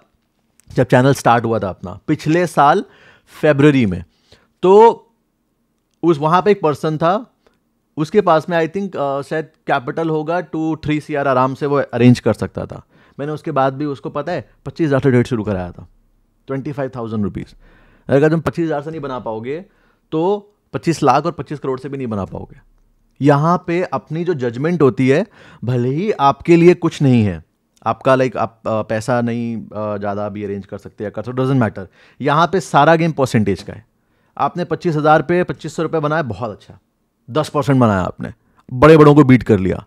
जब चैनल स्टार्ट हुआ था अपना पिछले साल फरवरी में, तो उस वहां पे एक पर्सन था, उसके पास में आई थिंक शायद कैपिटल होगा 2-3 CR आराम से वो अरेंज कर सकता था। मैंने उसके बाद भी उसको पता है 25,000 से डेट शुरू कराया था, 25,000 रुपीज़। अगर तुम 25,000 से नहीं बना पाओगे तो 25 लाख और 25 करोड़ से भी नहीं बना पाओगे। यहाँ पे अपनी जो जजमेंट होती है, भले ही आपके लिए कुछ नहीं है, आपका लाइक आप पैसा नहीं ज़्यादा भी अरेंज कर सकते या कर सकते, डजेंट मैटर। यहाँ पे सारा गेम परसेंटेज का है। आपने 25,000 पे 2,500 रुपये बनाया, बहुत अच्छा, 10% बनाया आपने, बड़े बड़ों को बीट कर लिया।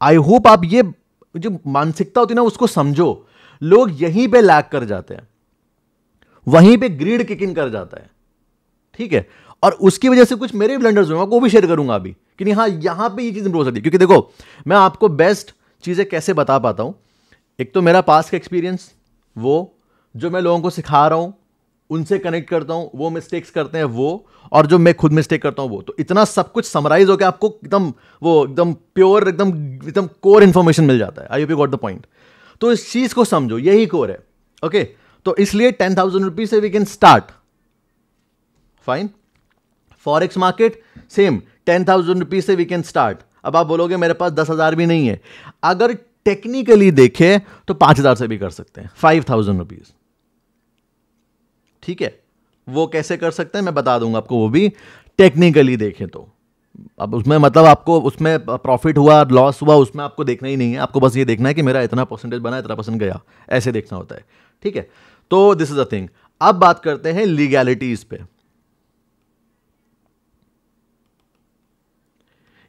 आई होप आप ये जो मानसिकता होती है ना उसको समझो। लोग यहीं पे लैग कर जाते हैं, वहीं पे ग्रीड किक इन कर जाता है। ठीक है, और उसकी वजह से कुछ मेरे ब्लंडर्स हुए, वो भी शेयर करूंगा अभी कि नहीं हाँ यहां पे ये चीज इंप्रूव हो सकती है। क्योंकि देखो मैं आपको बेस्ट चीजें कैसे बता पाता हूं, एक तो मेरा पास का एक्सपीरियंस, वो जो मैं लोगों को सिखा रहा हूं उनसे कनेक्ट करता हूं, वो मिस्टेक्स करते हैं वो, और जो मैं खुद मिस्टेक करता हूं वो, तो इतना सब कुछ समराइज होकर आपको एकदम वो एकदम प्योर एकदम कोर इंफॉर्मेशन मिल जाता है। आई hope you got the point. तो इस चीज को समझो, यही कोर है। ओके, तो इसलिए 10,000 रुपीज से we can start. Fine. Forex market same, 10,000 rupees से वी कैन स्टार्ट. अब आप बोलोगे मेरे पास 10,000 भी नहीं है. अगर टेक्निकली देखें तो 5,000 से भी कर सकते हैं, 5,000 रुपीज. ठीक है, वो कैसे कर सकते हैं मैं बता दूंगा आपको, वो भी टेक्निकली देखें तो. अब उसमें मतलब आपको उसमें प्रॉफिट हुआ लॉस हुआ उसमें आपको देखना ही नहीं है, आपको बस ये देखना है कि मेरा इतना परसेंटेज बना, इतना परसेंट गया, ऐसे देखना होता है. ठीक है, तो दिस इज अ थिंग. अब बात करते हैं लीगैलिटीज पे.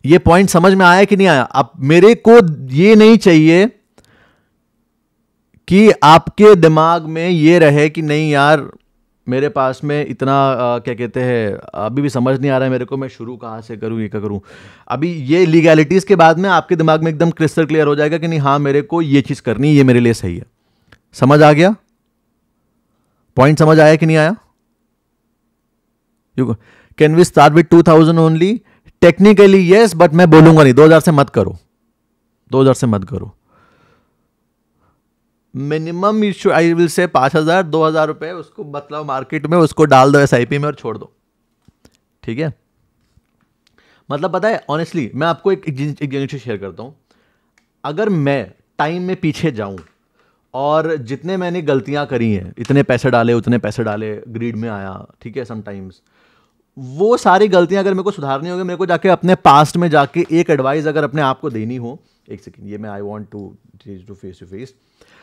ये पॉइंट समझ में आया कि नहीं आया? अब मेरे को ये नहीं चाहिए कि आपके दिमाग में ये रहे कि नहीं यार मेरे पास में इतना क्या कहते हैं, अभी भी समझ नहीं आ रहा है मेरे को, मैं शुरू कहाँ से करूँ, ये क्या करूँ. अभी ये लीगैलिटीज़ के बाद में आपके दिमाग में एकदम क्रिस्टल क्लियर हो जाएगा कि नहीं हाँ मेरे को ये चीज़ करनी है, ये मेरे लिए सही है. समझ आ गया? पॉइंट समझ आया कि नहीं आया? You can we start with 2,000 only? Technically yes, but मैं बोलूंगा नहीं 2,000 से मत करो, 2,000 से मत करो. मिनिमम आई विल से 5,000 2,000 रुपए उसको मतलब मार्केट में उसको डाल दो SIP में और छोड़ दो. ठीक है, मतलब पता है ऑनेस्टली मैं आपको एक चीज शेयर करता हूं. अगर मैं टाइम में पीछे जाऊं और जितने मैंने गलतियां करी हैं, इतने पैसे डाले उतने पैसे डाले, ग्रीड में आया, ठीक है, समटाइम्स वो सारी गलतियां अगर मेरे को सुधारनी होगी, मेरे को जाके अपने पास्ट में जाके एक एडवाइस अगर अपने आप को देनी हो, एक सेकंड ये मैं I want to face to face.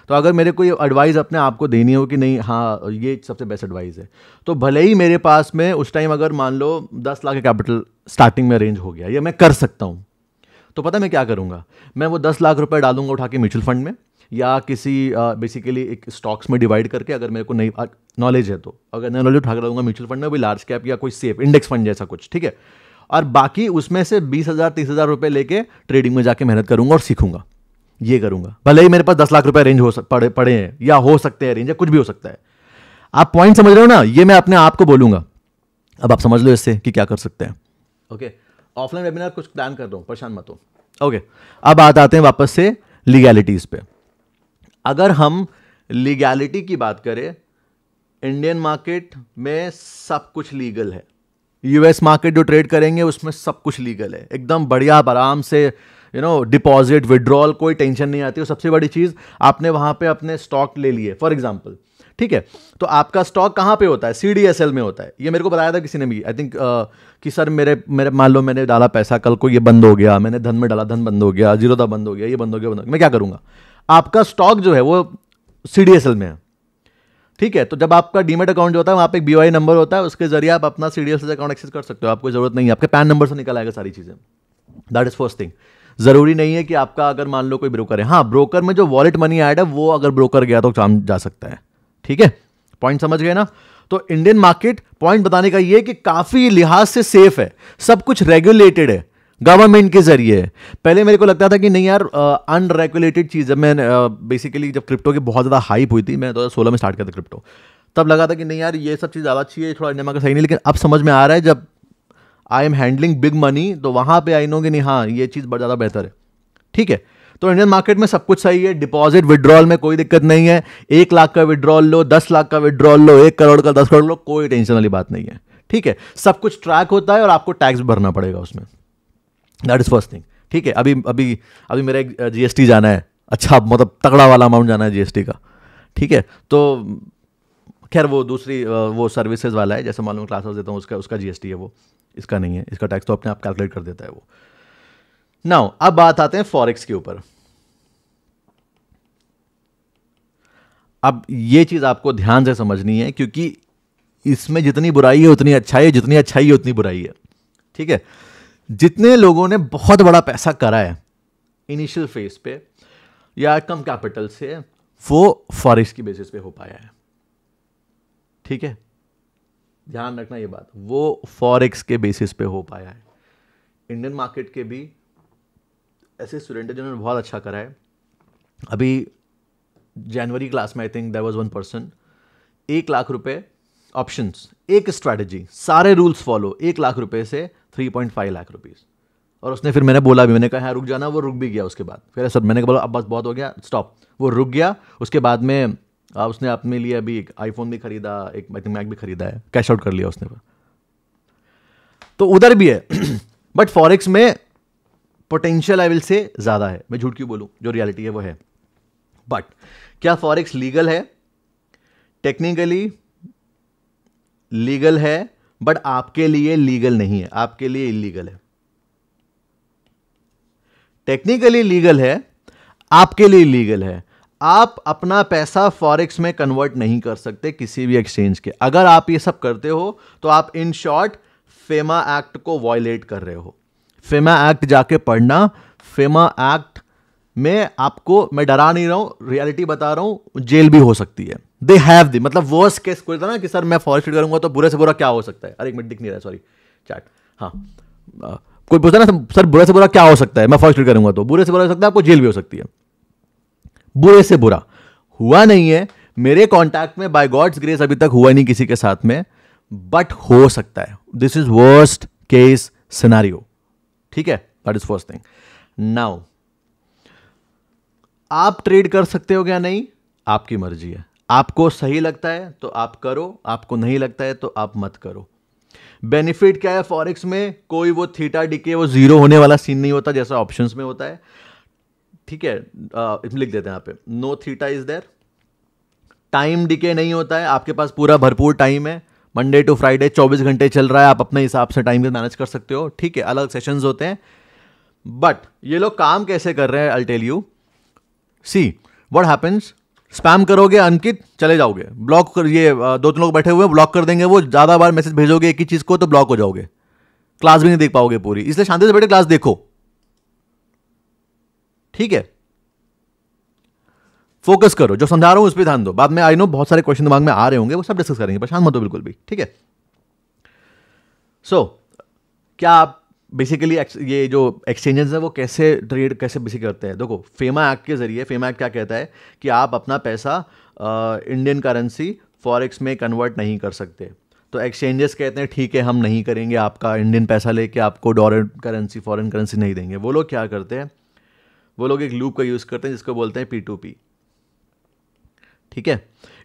तो अगर मेरे को ये एडवाइस अपने आप को देनी हो कि नहीं हाँ ये सबसे बेस्ट एडवाइस है, तो भले ही मेरे पास में उस टाइम अगर मान लो 10 लाख का कैपिटल स्टार्टिंग में अरेंज हो गया, ये मैं कर सकता हूँ, तो पता मैं क्या करूँगा, मैं वो 10 लाख रुपए डालूंगा उठा के म्यूचुअल फंड में या किसी बेसिकली एक स्टॉक्स में डिवाइड करके, अगर मेरे को नहीं नॉलेज है तो, अगर नॉलेज उठा कर डालूंगा म्यूचुअल फंड में, भी लार्ज कैप या कोई सेफ इंडेक्स फंड जैसा कुछ. ठीक है, और बाकी उसमें से 20,000 30,000 रुपए लेके ट्रेडिंग में जाके मेहनत करूंगा और सीखूंगा. ये करूंगा भले ही मेरे पास 10 लाख रुपए अरेंज हो पड़े हैं या हो सकते हैं अरेंज, या कुछ भी हो सकता है. आप पॉइंट समझ रहे हो ना? ये मैं अपने आप को बोलूंगा. अब आप समझ लो इससे कि क्या कर सकते हैं. ओके, ऑफलाइन वेबिनार कुछ प्लान कर रहा हूं, परेशान मत हो. ओके, अब आते हैं वापस से लीगैलिटीज पे. अगर हम लीगैलिटी की बात करें, इंडियन मार्केट में सब कुछ लीगल है. US मार्केट जो ट्रेड करेंगे उसमें सब कुछ लीगल है, एकदम बढ़िया, आराम से डिपॉजिट विड्रॉल कोई टेंशन नहीं आती. और सबसे बड़ी चीज, आपने वहां पे अपने स्टॉक ले लिए फॉर एग्जांपल, ठीक है, तो आपका स्टॉक कहां पे होता है? CDSL में होता है. ये मेरे को बताया था किसी ने भी, आई थिंक कि सर मेरे मान लो मैंने डाला पैसा, कल को ये बंद हो गया, मैंने धन में डाला, धन बंद हो गया, जीरोधा बंद हो गया, ये बंद हो गया, मैं क्या करूंगा? आपका स्टॉक जो है वो CDSL में है. ठीक है, तो जब आपका डीमेट अकाउंट जो होता है वहां पे एक BOI नंबर होता है, उसके जरिए आप अपना CDSL अकाउंट एक्सेस कर सकते हो. आपको जरूरत नहीं है, आपके पैन नंबर से निकल आएगा सारी चीजें. That is first thing. जरूरी नहीं है कि आपका अगर मान लो कोई ब्रोकर है, हाँ ब्रोकर में जो वॉलेट मनी ऐड है वो अगर ब्रोकर गया तो काम जा सकता है. ठीक है, पॉइंट समझ गए ना? तो इंडियन मार्केट पॉइंट बताने का ये कि काफी लिहाज से सेफ है, सब कुछ रेगुलेटेड है गवर्नमेंट के जरिए. पहले मेरे को लगता था कि नहीं यार अनरेगुलेटेड चीज, जब मैं बेसिकली जब क्रिप्टो की बहुत ज्यादा हाइप हुई थी, मैं 2016 में स्टार्ट किया था क्रिप्टो, तब लगा था कि नहीं यार ये सब चीज ज्यादा अच्छी है, थोड़ा इंडियन मार्केट सही नहीं. लेकिन अब समझ में आ रहा है, जब I am handling big money तो वहां पे आई नो कि नहीं हाँ ये चीज बहुत ज्यादा बेहतर है. ठीक है, तो इंडियन मार्केट में सब कुछ सही है. डिपॉजिट विड्रॉल में कोई दिक्कत नहीं है. 1 लाख का विड्रॉल लो, 10 लाख का विड्रॉल लो, 1 करोड़ का 10 करोड़ लो, कोई टेंशन वाली बात नहीं है. ठीक है, सब कुछ ट्रैक होता है और आपको टैक्स भरना पड़ेगा उसमें. That is first thing. ठीक है, अभी अभी अभी मेरा एक GST जाना है, अच्छा मतलब तगड़ा वाला अमाउंट जाना है GST का. ठीक है, तो खैर वो दूसरी वो सर्विसेज वाला है, जैसे मालूम क्लासेस देता हूँ उसका GST है, वो इसका नहीं है. इसका टैक्स तो अपने आप कैलकुलेट कर देता है वो. नाउ अब बात आते हैं फॉरेक्स के ऊपर. अब ये चीज आपको ध्यान से समझनी है, क्योंकि इसमें जितनी बुराई है उतनी अच्छाई है, जितनी अच्छाई है उतनी बुराई है. ठीक है, जितने लोगों ने बहुत बड़ा पैसा करा है इनिशियल फेज पे या कम कैपिटल से, वो फॉरेक्स की बेसिस पे हो पाया है. ठीक है, ध्यान रखना ये बात, वो फॉरेक्स के बेसिस पे हो पाया है. इंडियन मार्केट के भी ऐसे स्टूडेंट है जिन्होंने बहुत अच्छा करा है. अभी जनवरी क्लास में I think there was one person, 1 lakh रुपए ऑप्शंस, एक स्ट्रैटेजी, सारे रूल्स फॉलो, 1 लाख रुपए से 3.5 लाख रुपीज. और उसने फिर मैंने बोला भी, मैंने कहा हाँ रुक जाना, वो रुक भी गया. उसके बाद फिर सर मैंने बोला अब बस बहुत हो गया, स्टॉप. वो रुक गया. उसके बाद में उसने अपने लिए अभी एक आईफोन भी खरीदा, एक आई थिंक मैक भी खरीदा है, कैश आउट कर लिया उसने। तो उधर भी है बट फॉरेक्स में पोटेंशियल आई विल से ज़्यादा है, मैं झूठ क्यों बोलूँ, जो रियलिटी है वो है। बट क्या फॉरेक्स लीगल है? टेक्निकली लीगल है, बट आपके लिए लीगल नहीं है, आपके लिए इलीगल है। टेक्निकली लीगल है, आपके लिए इलीगल है। आप अपना पैसा फॉरेक्स में कन्वर्ट नहीं कर सकते किसी भी एक्सचेंज के। अगर आप ये सब करते हो तो आप इन शॉर्ट फेमा एक्ट को वायलेट कर रहे हो। फेमा एक्ट जाके पढ़ना, फेमा एक्ट में आपको, मैं डरा नहीं रहा हूं, रियलिटी बता रहा हूं, जेल भी हो सकती है। दे हैव द, मतलब वर्स्ट केस कोई था ना कि सर मैं फॉरेक्स ट्रेड करूंगा तो बुरे से बुरा क्या हो सकता है। अरे एक मिनट, दिख नहीं रहा है, सॉरी चैट। हाँ, कोई पूछता ना सर बुरे से बुरा क्या हो सकता है, मैं फॉरेक्स ट्रेड करूंगा तो बुरे से बुरा हो सकता है, आपको जेल भी हो सकती है। बुरे से बुरा हुआ नहीं है मेरे कॉन्टैक्ट में, बाय गॉड्स ग्रेस अभी तक हुआ नहीं किसी के साथ में, बट हो सकता है। This is worst case scenario, ठीक है, that is first thing. Now आप ट्रेड कर सकते हो क्या? नहीं, आपकी मर्जी है। आपको सही लगता है तो आप करो, आपको नहीं लगता है तो आप मत करो। बेनिफिट क्या है फॉरेक्स में? कोई वो थीटा डिके, वो जीरो होने वाला सीन नहीं होता जैसा ऑप्शंस में होता है, ठीक है। इसमें लिख देते हैं यहाँ पे, no theta is there. Time decay नहीं होता है, आपके पास पूरा भरपूर टाइम है, मंडे टू फ्राइडे 24 घंटे चल रहा है, आप अपने हिसाब से टाइम मैनेज कर सकते हो, ठीक है। अलग सेशंस होते हैं, बट ये लोग काम कैसे कर रहे हैं, I tell you. See what happens, spam करोगे अंकित, चले जाओगे, ब्लॉक कर, ये 2-3 लोग बैठे हुए ब्लॉक कर देंगे, वो ज्यादा बार मैसेज भेजोगे एक ही चीज को तो ब्लॉक हो जाओगे, क्लास भी नहीं देख पाओगे पूरी। इसलिए शांति से बैठे क्लास देखो, ठीक है। फोकस करो, जो समझा रहा हूं उस पर ध्यान दो। बाद में आई नो बहुत सारे क्वेश्चन दिमाग में आ रहे होंगे, वो सब डिस्कस करेंगे, परेशान मत हो बिल्कुल भी, ठीक है। सो क्या आप बेसिकली ये जो एक्सचेंजेस है वो कैसे ट्रेड, कैसे बेसिक करते हैं? देखो, फेमा एक्ट के जरिए, फेमा एक्ट क्या कहता है कि आप अपना पैसा इंडियन करेंसी फॉरेक्स में कन्वर्ट नहीं कर सकते। तो एक्सचेंजेस कहते हैं ठीक है हम नहीं करेंगे, आपका इंडियन पैसा लेके आपको डॉलर करेंसी, फॉरेन करेंसी नहीं देंगे। वो लोग क्या करते हैं, वो लोग एक लूप का यूज़ करते हैं जिसको बोलते हैं P2P, ठीक है।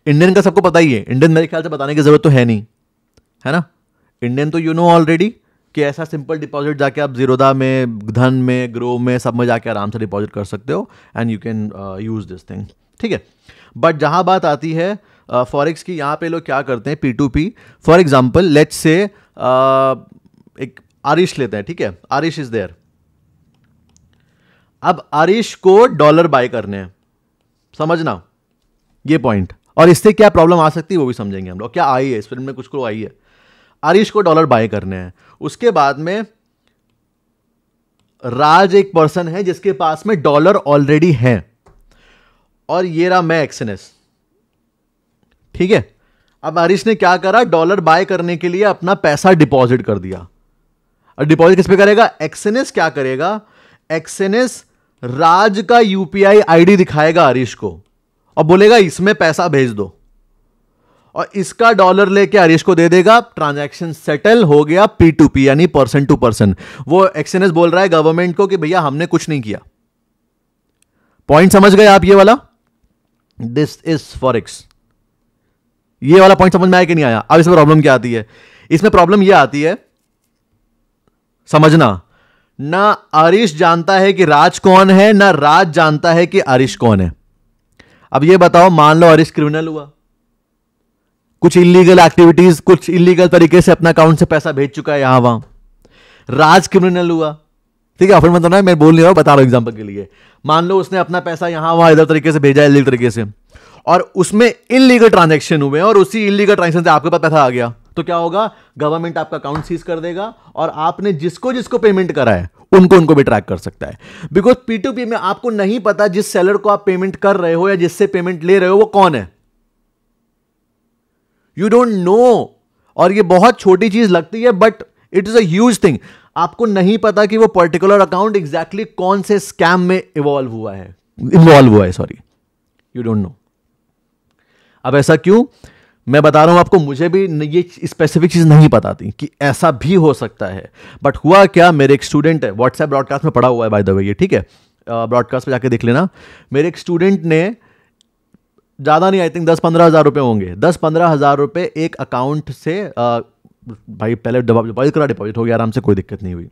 इंडियन का सबको पता ही है, इंडियन मेरे ख्याल से बताने की जरूरत तो है नहीं, है ना। इंडियन तो यू नो ऑलरेडी कि ऐसा सिंपल डिपॉजिट जाके आप जीरोधा में, धन में, ग्रो में, सब में जाके आराम से डिपॉजिट कर सकते हो and you can use this thing, ठीक है। बट जहां बात आती है फॉरेक्स की, यहां पे लोग क्या करते हैं, P2P। For example let's say एक आरिश लेते हैं, ठीक है। आरिश इज देयर, अब आरिश को डॉलर बाय करने हैं, समझना ये पॉइंट, और इससे क्या प्रॉब्लम आ सकती है वो भी समझेंगे हम लोग। क्या आई है इस फिल्म में, कुछ को आई है। आरिश को डॉलर बाय करने हैं, उसके बाद में राज एक पर्सन है जिसके पास में डॉलर ऑलरेडी है, और ये रहा मैं एक्सएनएस, ठीक है। अब आरिश ने क्या करा, डॉलर बाय करने के लिए अपना पैसा डिपॉजिट कर दिया। और डिपॉजिट किस पे करेगा, एक्सएनएस क्या करेगा, एक्सएनएस राज का यूपीआई आईडी दिखाएगा आरिश को और बोलेगा इसमें पैसा भेज दो, और इसका डॉलर लेके आरिश को दे देगा। ट्रांजैक्शन सेटल हो गया, P2P यानी पर्सन टू पर्सन। वो एक्सएनएस बोल रहा है गवर्नमेंट को कि भैया हमने कुछ नहीं किया। पॉइंट समझ गए आप ये वाला? This is forex. ये वाला पॉइंट समझ में आया कि नहीं आया? अब इसमें प्रॉब्लम क्या आती है, इसमें प्रॉब्लम यह आती है, समझना, ना आरिश जानता है कि राज कौन है, ना राज जानता है कि आरिश कौन है। अब ये बताओ, मान लो आरिश क्रिमिनल हुआ, कुछ इलीगल एक्टिविटीज, कुछ इलीगल तरीके से अपना अकाउंट से पैसा भेज चुका है यहां वहां। राज क्रिमिनल हुआ, ठीक है, फिर मतलब ना मैं बोल नहीं रहा हूं, बता रहा हूं एग्जांपल के लिए। मान लो उसने अपना पैसा यहां वहां इधर तरीके से भेजा, इलीगल तरीके से, और उसमें इलीगल ट्रांजैक्शन हुए और उसी इलीगल ट्रांजैक्शन से आपके पास पैसा आ गया, तो क्या होगा, गवर्नमेंट आपका अकाउंट सीज कर देगा और आपने जिसको जिसको पेमेंट करा है उनको भी ट्रैक कर सकता है। बिकॉज P2P में आपको नहीं पता जिस सेलर को आप पेमेंट कर रहे हो या जिससे पेमेंट ले रहे हो वो कौन है, यू डोंट नो। और ये बहुत छोटी चीज लगती है but it is a huge thing. आपको नहीं पता कि वो पर्टिकुलर अकाउंट एग्जैक्टली कौन से स्कैम में इन्वॉल्व हुआ है, सॉरी, यू डोंट नो। अब ऐसा क्यों, मैं बता रहा हूं आपको, मुझे भी ये स्पेसिफिक चीज नहीं पता थी कि ऐसा भी हो सकता है। बट हुआ क्या, मेरे एक स्टूडेंट है, व्हाट्सएप ब्रॉडकास्ट में पढ़ा हुआ है बाय द वे ये, ठीक है, ब्रॉडकास्ट पे जाके देख लेना। मेरे एक स्टूडेंट ने ज़्यादा नहीं, आई थिंक 10-15 हज़ार रुपये होंगे, 10-15 हज़ार रुपये एक अकाउंट से भाई पहले डिपॉजिट करा, डिपॉजिट हो गया आराम से, कोई दिक्कत नहीं हुई।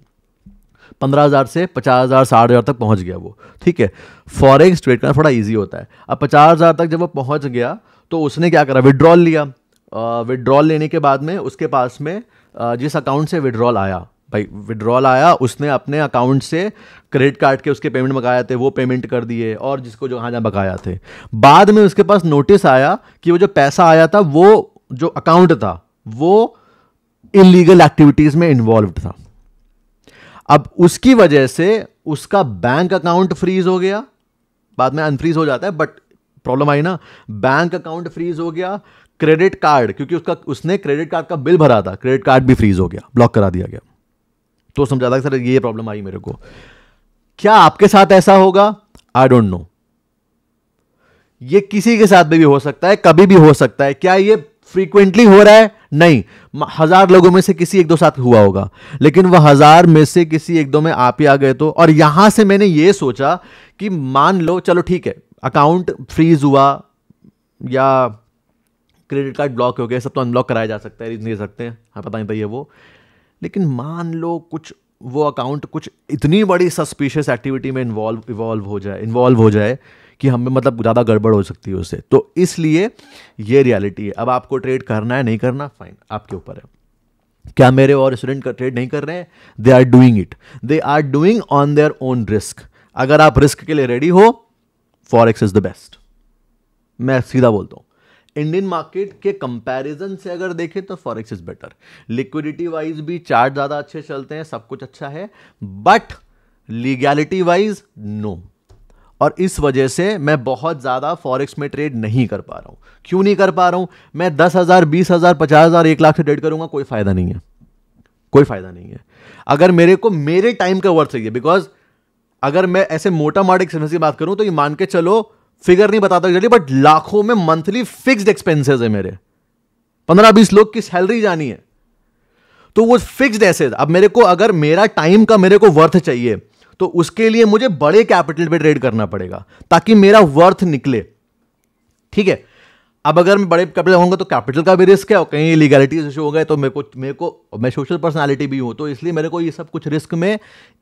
15 हज़ार से 50 हज़ार 60 हज़ार तक पहुंच गया वो, ठीक है। फॉरेक्स ट्रेड करना थोड़ा इजी होता है। अब 50 हज़ार तक जब वो पहुंच गया तो उसने क्या करा, विड्रॉल लिया। विड्रॉल लेने के बाद में उसके पास में जिस अकाउंट से विड्रॉल आया, भाई विड्रॉल आया, उसने अपने अकाउंट से क्रेडिट कार्ड के उसके पेमेंट बकाया थे वो पेमेंट कर दिए, और जिसको जो जहाँ बकाया थे। बाद में उसके पास नोटिस आया कि वो जो पैसा आया था, वो जो अकाउंट था वो इलीगल एक्टिविटीज में इन्वॉल्व था। अब उसकी वजह से उसका बैंक अकाउंट फ्रीज हो गया, बाद में अनफ्रीज हो जाता है, बट प्रॉब्लम आई ना, बैंक अकाउंट फ्रीज हो गया। क्रेडिट कार्ड, क्योंकि उसने क्रेडिट कार्ड का बिल भरा था, क्रेडिट कार्ड भी फ्रीज हो गया, ब्लॉक करा दिया गया। तो समझा था कि सर ये प्रॉब्लम आई मेरे को। क्या आपके साथ ऐसा होगा? I don't no. ये किसी के साथ भी हो सकता है, कभी भी हो सकता है। क्या ये फ्रीक्वेंटली हो रहा है? नहीं। 1000 लोगों में से किसी एक दो साथ हुआ होगा, लेकिन वह 1000 में से किसी एक दो में आप ही आ गए तो। और यहां से मैंने ये सोचा कि मान लो चलो ठीक है, अकाउंट फ्रीज हुआ या क्रेडिट कार्ड ब्लॉक हो गया, सब तो अनब्लॉक कराया जा सकता है, रीजन दे सकते हैं, हाँ पता नहीं था ये वो। लेकिन मान लो कुछ वो अकाउंट कुछ इतनी बड़ी सस्पिशियस एक्टिविटी में इन्वॉल्व हो जाए कि हमें मतलब ज़्यादा गड़बड़ हो सकती है उससे। तो इसलिए ये रियलिटी है। अब आपको ट्रेड करना है नहीं करना, फाइन, आपके ऊपर है। क्या मेरे और स्टूडेंट ट्रेड नहीं कर रहे हैं? They are doing it, they are doing on their own risk. अगर आप रिस्क के लिए रेडी हो, फॉरेक्स इज द बेस्ट। मैं सीधा बोलता हूं, इंडियन मार्केट के कंपैरिजन से अगर देखें तो forex is better. Liquidity wise भी चार्ट ज़्यादा अच्छे चलते हैं, सब कुछ अच्छा है, बट लीगैलिटी वाइज नो। और इस वजह से मैं बहुत ज़्यादा फॉरेक्स में ट्रेड नहीं कर पा रहा हूं। क्यों नहीं कर पा रहा हूं? मैं 10,000, 20,000, 50,000, 1 लाख से ट्रेड करूंगा, कोई फायदा नहीं है, कोई फायदा नहीं है। अगर मेरे को मेरे टाइम का वर्थ चाहिए, बिकॉज अगर मैं ऐसे मोटा मोटा एक्सपेंस की बात करूं तो ये मान के चलो, फिगर नहीं बताता जल्दी, बट लाखों में मंथली फिक्स्ड एक्सपेंसेस है मेरे। 15-20 लोग की सैलरी जानी है, तो वो फिक्स्ड एसेट। अब मेरे को अगर मेरा टाइम का मेरे को वर्थ चाहिए, तो उसके लिए मुझे बड़े कैपिटल पे ट्रेड करना पड़ेगा ताकि मेरा वर्थ निकले, ठीक है। अब अगर मैं बड़े कैपिटल होऊंगा तो कैपिटल का भी रिस्क है, और कहीं लीगैलिटीज इशू हो गए तो मैं सोशल पर्सनालिटी भी हूं, तो इसलिए मेरे को ये सब कुछ रिस्क में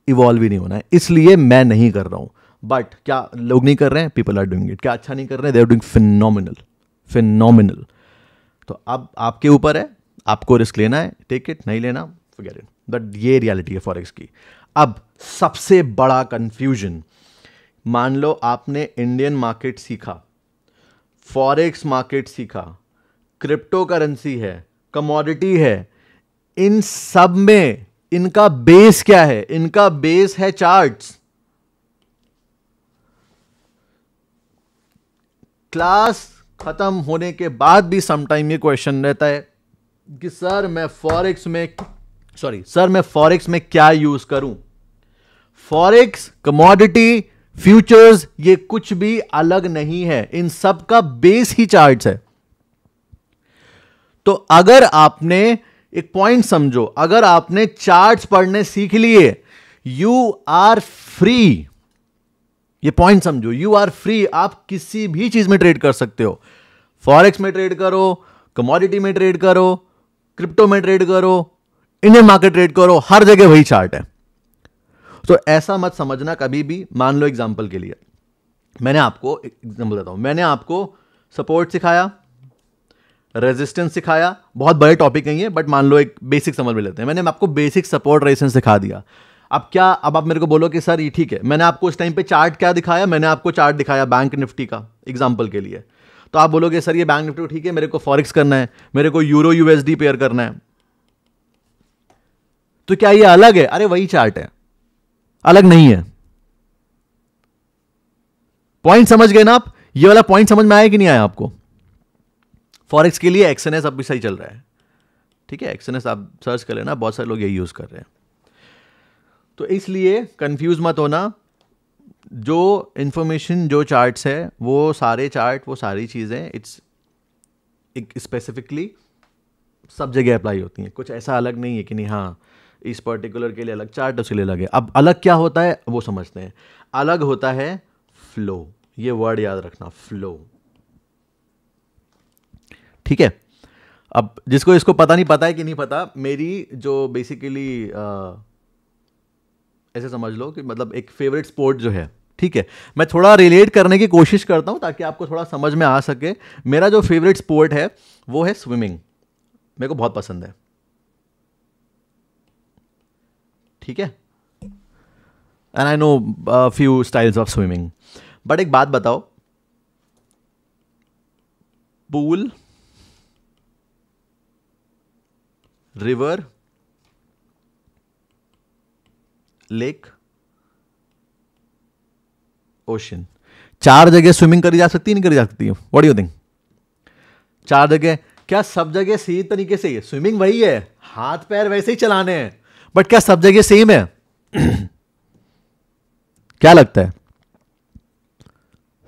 इवॉल्व ही नहीं होना है, इसलिए मैं नहीं कर रहा हूं। बट क्या लोग नहीं कर रहे हैं? People are doing it. क्या अच्छा नहीं कर रहे हैं? They are doing phenomenal. तो अब आपके ऊपर है, आपको रिस्क लेना है, टेक इट, नहीं लेना फॉरगेट इट। बट ये रियलिटी है फॉरेक्स की। अब सबसे बड़ा कंफ्यूजन, मान लो आपने इंडियन मार्केट सीखा, फॉरेक्स मार्केट सीखा, क्रिप्टो करेंसी है, कमोडिटी है, इन सब में इनका बेस क्या है? इनका बेस है चार्ट्स। क्लास खत्म होने के बाद भी समटाइम ये क्वेश्चन रहता है कि सर मैं फॉरेक्स में क्या यूज करूं? फॉरेक्स, कमोडिटी, फ्यूचर्स, ये कुछ भी अलग नहीं है, इन सब का बेस ही चार्ट्स है। तो अगर आपने, एक पॉइंट समझो, अगर आपने चार्ट्स पढ़ने सीख लिए, यू आर फ्री। ये पॉइंट समझो, यू आर फ्री। आप किसी भी चीज में ट्रेड कर सकते हो। फॉरेक्स में ट्रेड करो, कमोडिटी में ट्रेड करो, क्रिप्टो में ट्रेड करो, इंडियन मार्केट ट्रेड करो, हर जगह वही चार्ट है। तो ऐसा मत समझना कभी भी। मान लो एग्जांपल के लिए, मैंने आपको एग्जांपल देता हूं, मैंने आपको सपोर्ट सिखाया, रेजिस्टेंस सिखाया, बहुत बड़े टॉपिक नहीं है, बट मान लो एक बेसिक समझ में लेते हैं। मैंने आपको बेसिक सपोर्ट रेजिस्टेंस सिखा दिया। अब आप मेरे को बोलो कि सर ये ठीक है, मैंने आपको उस टाइम पे चार्ट क्या दिखाया? मैंने आपको चार्ट दिखाया बैंक निफ्टी का एग्जांपल के लिए। तो आप बोलोगे सर ये बैंक निफ्टी ठीक है, मेरे को फॉरेक्स करना है, मेरे को यूरो यूएसडी पेयर करना है, तो क्या ये अलग है? अरे वही चार्ट है, अलग नहीं है। पॉइंट समझ गए ना आप? ये वाला पॉइंट समझ में आया कि नहीं आया आपको? फॉरेक्स के लिए एक्सएनएस अब भी सही चल रहा है, ठीक है। एक्सएनएस आप सर्च कर लेना, बहुत सारे लोग यही यूज कर रहे हैं। तो इसलिए कंफ्यूज मत होना। जो इंफॉर्मेशन, जो चार्ट्स है, वो सारे चार्ट, वो सारी चीजें इट्स स्पेसिफिकली सब जगह अप्लाई होती हैं। कुछ ऐसा अलग नहीं है कि नहीं हाँ इस पर्टिकुलर के लिए अलग चार्ट, उसके लिए अलग है। अब अलग क्या होता है वो समझते हैं। अलग होता है फ्लो। ये वर्ड याद रखना, फ्लो। ठीक है। अब जिसको इसको पता नहीं, पता है कि नहीं पता, मेरी जो बेसिकली ऐसे समझ लो कि मतलब एक फेवरेट स्पोर्ट जो है, ठीक है, मैं थोड़ा रिलेट करने की कोशिश करता हूं ताकि आपको थोड़ा समझ में आ सके। मेरा जो फेवरेट स्पोर्ट है वो है स्विमिंग, मेरे को बहुत पसंद है, ठीक है। And I know few styles of swimming. But एक बात बताओ, पूल, रिवर, लेक, ओशन, चार जगह स्विमिंग करी जा सकती है, नहीं करी जा सकती है? What do you think? चार जगह, क्या सब जगह सही तरीके से? स्विमिंग वही है, हाथ पैर वैसे ही चलाने हैं, बट क्या सब जगह सेम है? क्या लगता है,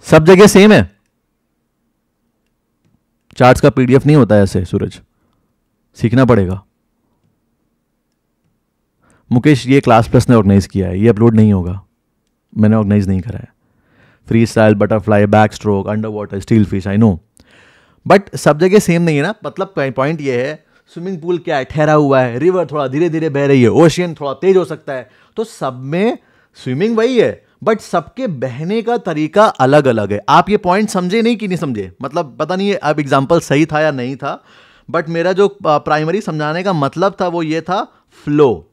सब जगह सेम है? चार्ट्स का पीडीएफ नहीं होता है ऐसे सूरज, सीखना पड़ेगा। मुकेश, ये क्लास प्लस ने ऑर्गेनाइज किया है, ये अपलोड नहीं होगा, मैंने ऑर्गेनाइज नहीं करा है। Free style, butterfly, back stroke, under water, steel fish, I know, but सब जगह सेम नहीं है ना। मतलब पॉइंट ये है, स्विमिंग पूल क्या है, ठहरा हुआ है, रिवर थोड़ा धीरे धीरे बह रही है, ओशियन थोड़ा तेज हो सकता है, तो सब में स्विमिंग वही है, बट सबके बहने का तरीका अलग अलग है। आप ये पॉइंट समझे नहीं कि नहीं समझे? मतलब पता नहीं अब एग्जाम्पल सही था या नहीं था, बट मेरा जो प्राइमरी समझाने का मतलब था वो ये था, फ्लो।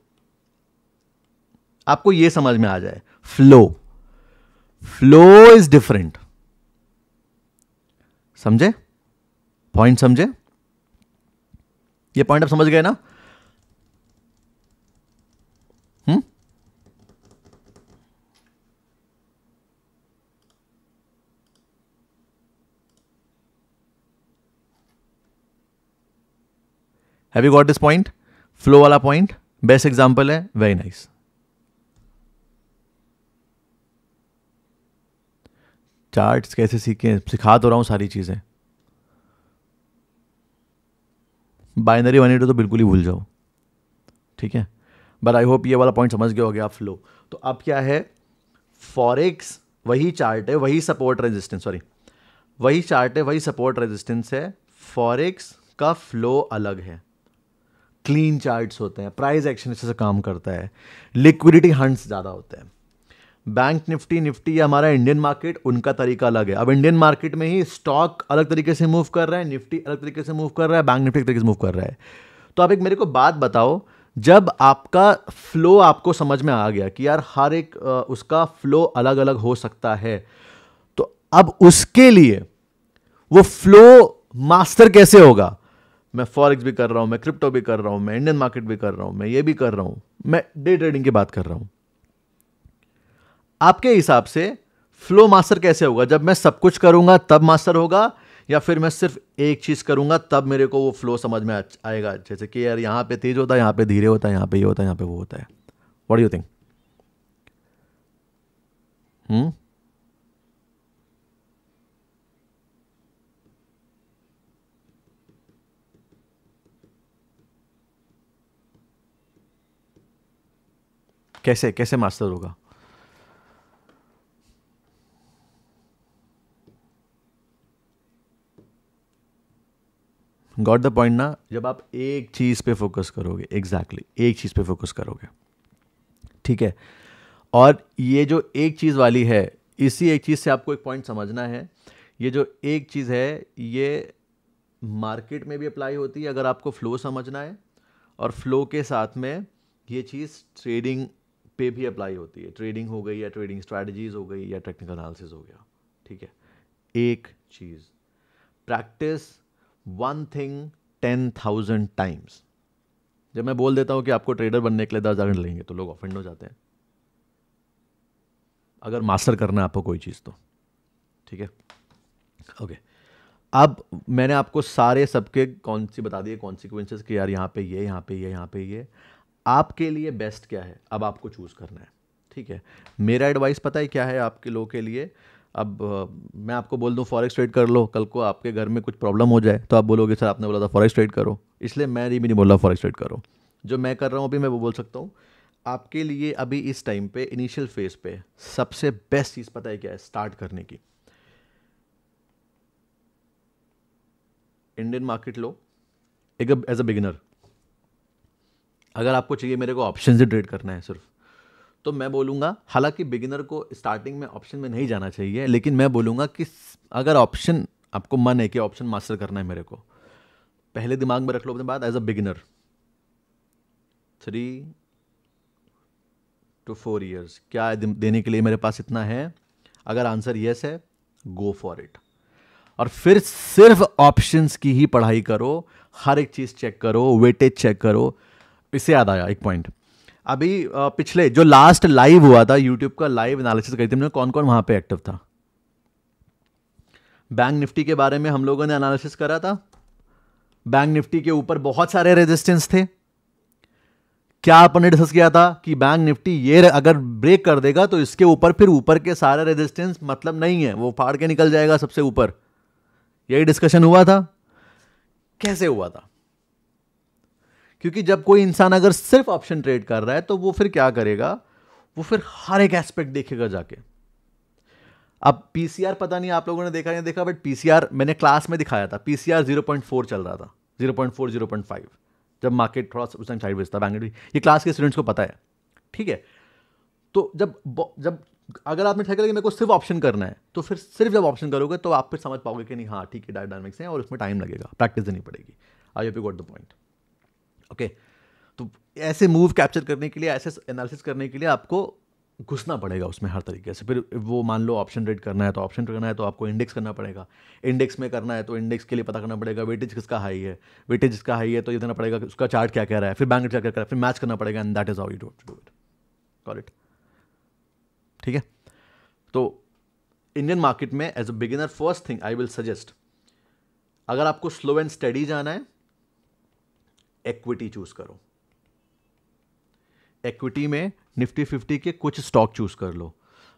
आपको ये समझ में आ जाए, फ्लो, फ्लो इज डिफरेंट। समझे पॉइंट? समझे ये पॉइंट? आप समझ गए ना? Have you got this point? Flow वाला पॉइंट बेस्ट एग्जांपल है, वेरी नाइस। चार्ट्स कैसे सीखें, सिखा तो रहा हूं सारी चीजें। बाइनरी 182 तो बिल्कुल ही भूल जाओ, ठीक है। बट आई होप ये वाला पॉइंट समझ गए होगे आप, फ्लो। तो अब क्या है, फॉरेक्स वही चार्ट है, वही सपोर्ट रेजिस्टेंस, सॉरी वही चार्ट है, वही सपोर्ट रेजिस्टेंस है, फॉरेक्स का फ्लो अलग है। क्लीन चार्ट्स होते हैं, प्राइस एक्शन से काम करता है, लिक्विडिटी हंट्स ज़्यादा होते हैं। बैंक निफ्टी, निफ्टी या हमारा इंडियन मार्केट, उनका तरीका अलग है। अब इंडियन मार्केट में ही स्टॉक अलग तरीके से मूव कर रहा है, निफ्टी अलग तरीके से मूव कर रहा है, बैंक निफ्टी एक तरीके से मूव कर रहा है। तो आप एक मेरे को बात बताओ, जब आपका फ्लो आपको समझ में आ गया कि यार हर एक उसका फ्लो अलग अलग हो सकता है, तो अब उसके लिए वो फ्लो मास्टर कैसे होगा? मैं फॉरेक्स भी कर रहा हूं, मैं क्रिप्टो भी कर रहा हूं, मैं इंडियन मार्केट भी कर रहा हूं, मैं ये भी कर रहा हूं, मैं डे ट्रेडिंग की बात कर रहा हूं। आपके हिसाब से फ्लो मास्टर कैसे होगा? जब मैं सब कुछ करूंगा तब मास्टर होगा, या फिर मैं सिर्फ एक चीज करूंगा तब मेरे को वो फ्लो समझ में आएगा? जैसे कि यार यहां पे तेज होता है, यहां पे धीरे होता है, यहां पे ये होता है, यहां पे वो होता है। What do you think? कैसे कैसे मास्टर होगा? गॉट द पॉइंट ना? जब आप एक चीज पे फोकस करोगे, एग्जैक्टली एक चीज पे फोकस करोगे, ठीक है। और ये जो एक चीज वाली है, इसी एक चीज से आपको एक पॉइंट समझना है। ये जो एक चीज है, ये मार्केट में भी अप्लाई होती है अगर आपको फ्लो समझना है, और फ्लो के साथ में ये चीज़ ट्रेडिंग पे भी अप्लाई होती है। ट्रेडिंग हो गई या ट्रेडिंग स्ट्रैटेजीज हो गई या टेक्निकल एनालिसिस हो गया, ठीक है। एक चीज़, प्रैक्टिस वन थिंग 10,000 टाइम्स। जब मैं बोल देता हूं कि आपको ट्रेडर बनने के लिए 10,000 घंटे लगेंगे, तो लोग ऑफेंड हो जाते हैं। अगर मास्टर करना है आपको कोई चीज़ तो, ठीक है, ओके। अब मैंने आपको सारे सबके कौन सी बता दिए कॉन्सिक्वेंसेस कि यार यहाँ पे ये, यहाँ पे ये, यहाँ पे ये। आपके लिए बेस्ट क्या है, अब आपको चूज़ करना है, ठीक है। मेरा एडवाइस पता है क्या है आपके लोगों के लिए? अब मैं आपको बोल दूं फॉरेक्स ट्रेड कर लो, कल को आपके घर में कुछ प्रॉब्लम हो जाए तो आप बोलोगे सर आपने बोला था फॉरेक्स ट्रेड करो, इसलिए मैं भी नहीं बोल रहा फॉरेक्स ट्रेड करो। जो मैं कर रहा हूँ अभी मैं वो बोल सकता हूँ आपके लिए। अभी इस टाइम पे इनिशियल फेज पे सबसे बेस्ट चीज़ पता है क्या है स्टार्ट करने की? इंडियन मार्केट लो एक एज अ बिगिनर। अगर आपको चाहिए मेरे को ऑप्शन से ट्रेड करना है सिर्फ, तो मैं बोलूँगा, हालांकि बिगिनर को स्टार्टिंग में ऑप्शन में नहीं जाना चाहिए, लेकिन मैं बोलूँगा कि अगर ऑप्शन आपको मन है कि ऑप्शन मास्टर करना है मेरे को, पहले दिमाग में रख लो अपने बात, as a beginner 3 to 4 years क्या देने के लिए मेरे पास इतना है। अगर आंसर यस है, गो फॉर इट, और फिर सिर्फ ऑप्शंस की ही पढ़ाई करो, हर एक चीज़ चेक करो, वेटेज चेक करो। इससे याद आया एक पॉइंट, अभी पिछले जो लास्ट लाइव हुआ था यूट्यूब का, लाइव एनालिसिस करी थी हमने, कौन कौन वहां पे एक्टिव था। बैंक निफ्टी के बारे में हम लोगों ने एनालिसिस करा था। बैंक निफ्टी के ऊपर बहुत सारे रेजिस्टेंस थे। क्या आपने डिस्कस किया था कि बैंक निफ्टी ये अगर ब्रेक कर देगा तो इसके ऊपर फिर ऊपर के सारे रेजिस्टेंस मतलब नहीं है, वो फाड़ के निकल जाएगा सबसे ऊपर। यही डिस्कशन हुआ था। कैसे हुआ था? क्योंकि जब कोई इंसान अगर सिर्फ ऑप्शन ट्रेड कर रहा है तो वो फिर क्या करेगा, वो फिर हर एक एस्पेक्ट देखेगा जाके। अब पीसीआर पता नहीं आप लोगों ने देखा नहीं देखा, बट पीसीआर मैंने क्लास में दिखाया था, पीसीआर 0.4 चल रहा था, 0.4 0.5, जब मार्केट थोड़ा उस टाइम साइडवेज था बैंक निफ्टी। ये क्लास के स्टूडेंट्स को पता है, ठीक है। तो जब अगर आपने ठेका कि मेरे को सिर्फ ऑप्शन करना है, तो फिर सिर्फ जब ऑप्शन करोगे तो आप फिर समझ पाओगे कि नहीं, हाँ ठीक है, डायनामिक्स है और उसमें टाइम लगेगा, प्रैक्टिस देनी पड़ेगी। आई hope you got the point. Okay, तो ऐसे मूव कैप्चर करने के लिए, ऐसे एनालिसिस करने के लिए आपको घुसना पड़ेगा उसमें हर तरीके से। फिर वो मान लो ऑप्शन ट्रेड करना है तो ऑप्शन ट्रेड करना है तो आपको इंडेक्स करना पड़ेगा, इंडेक्स में करना है तो इंडेक्स के लिए पता करना पड़ेगा वेटेज किसका हाई है, वेटेज जिसका हाई है तो ये देना पड़ेगा कि उसका चार्ट क्या कह रहा है, फिर बैंक क्या कह रहा है, फिर मैच करना पड़ेगा, and that is how you do it. Call it, ठीक है। तो इंडियन मार्केट में as a beginner, first thing I will suggest, अगर आपको स्लो एंड स्टडी जाना है, इक्विटी चूज करो। इक्विटी में निफ्टी 50 के कुछ स्टॉक चूज कर लो।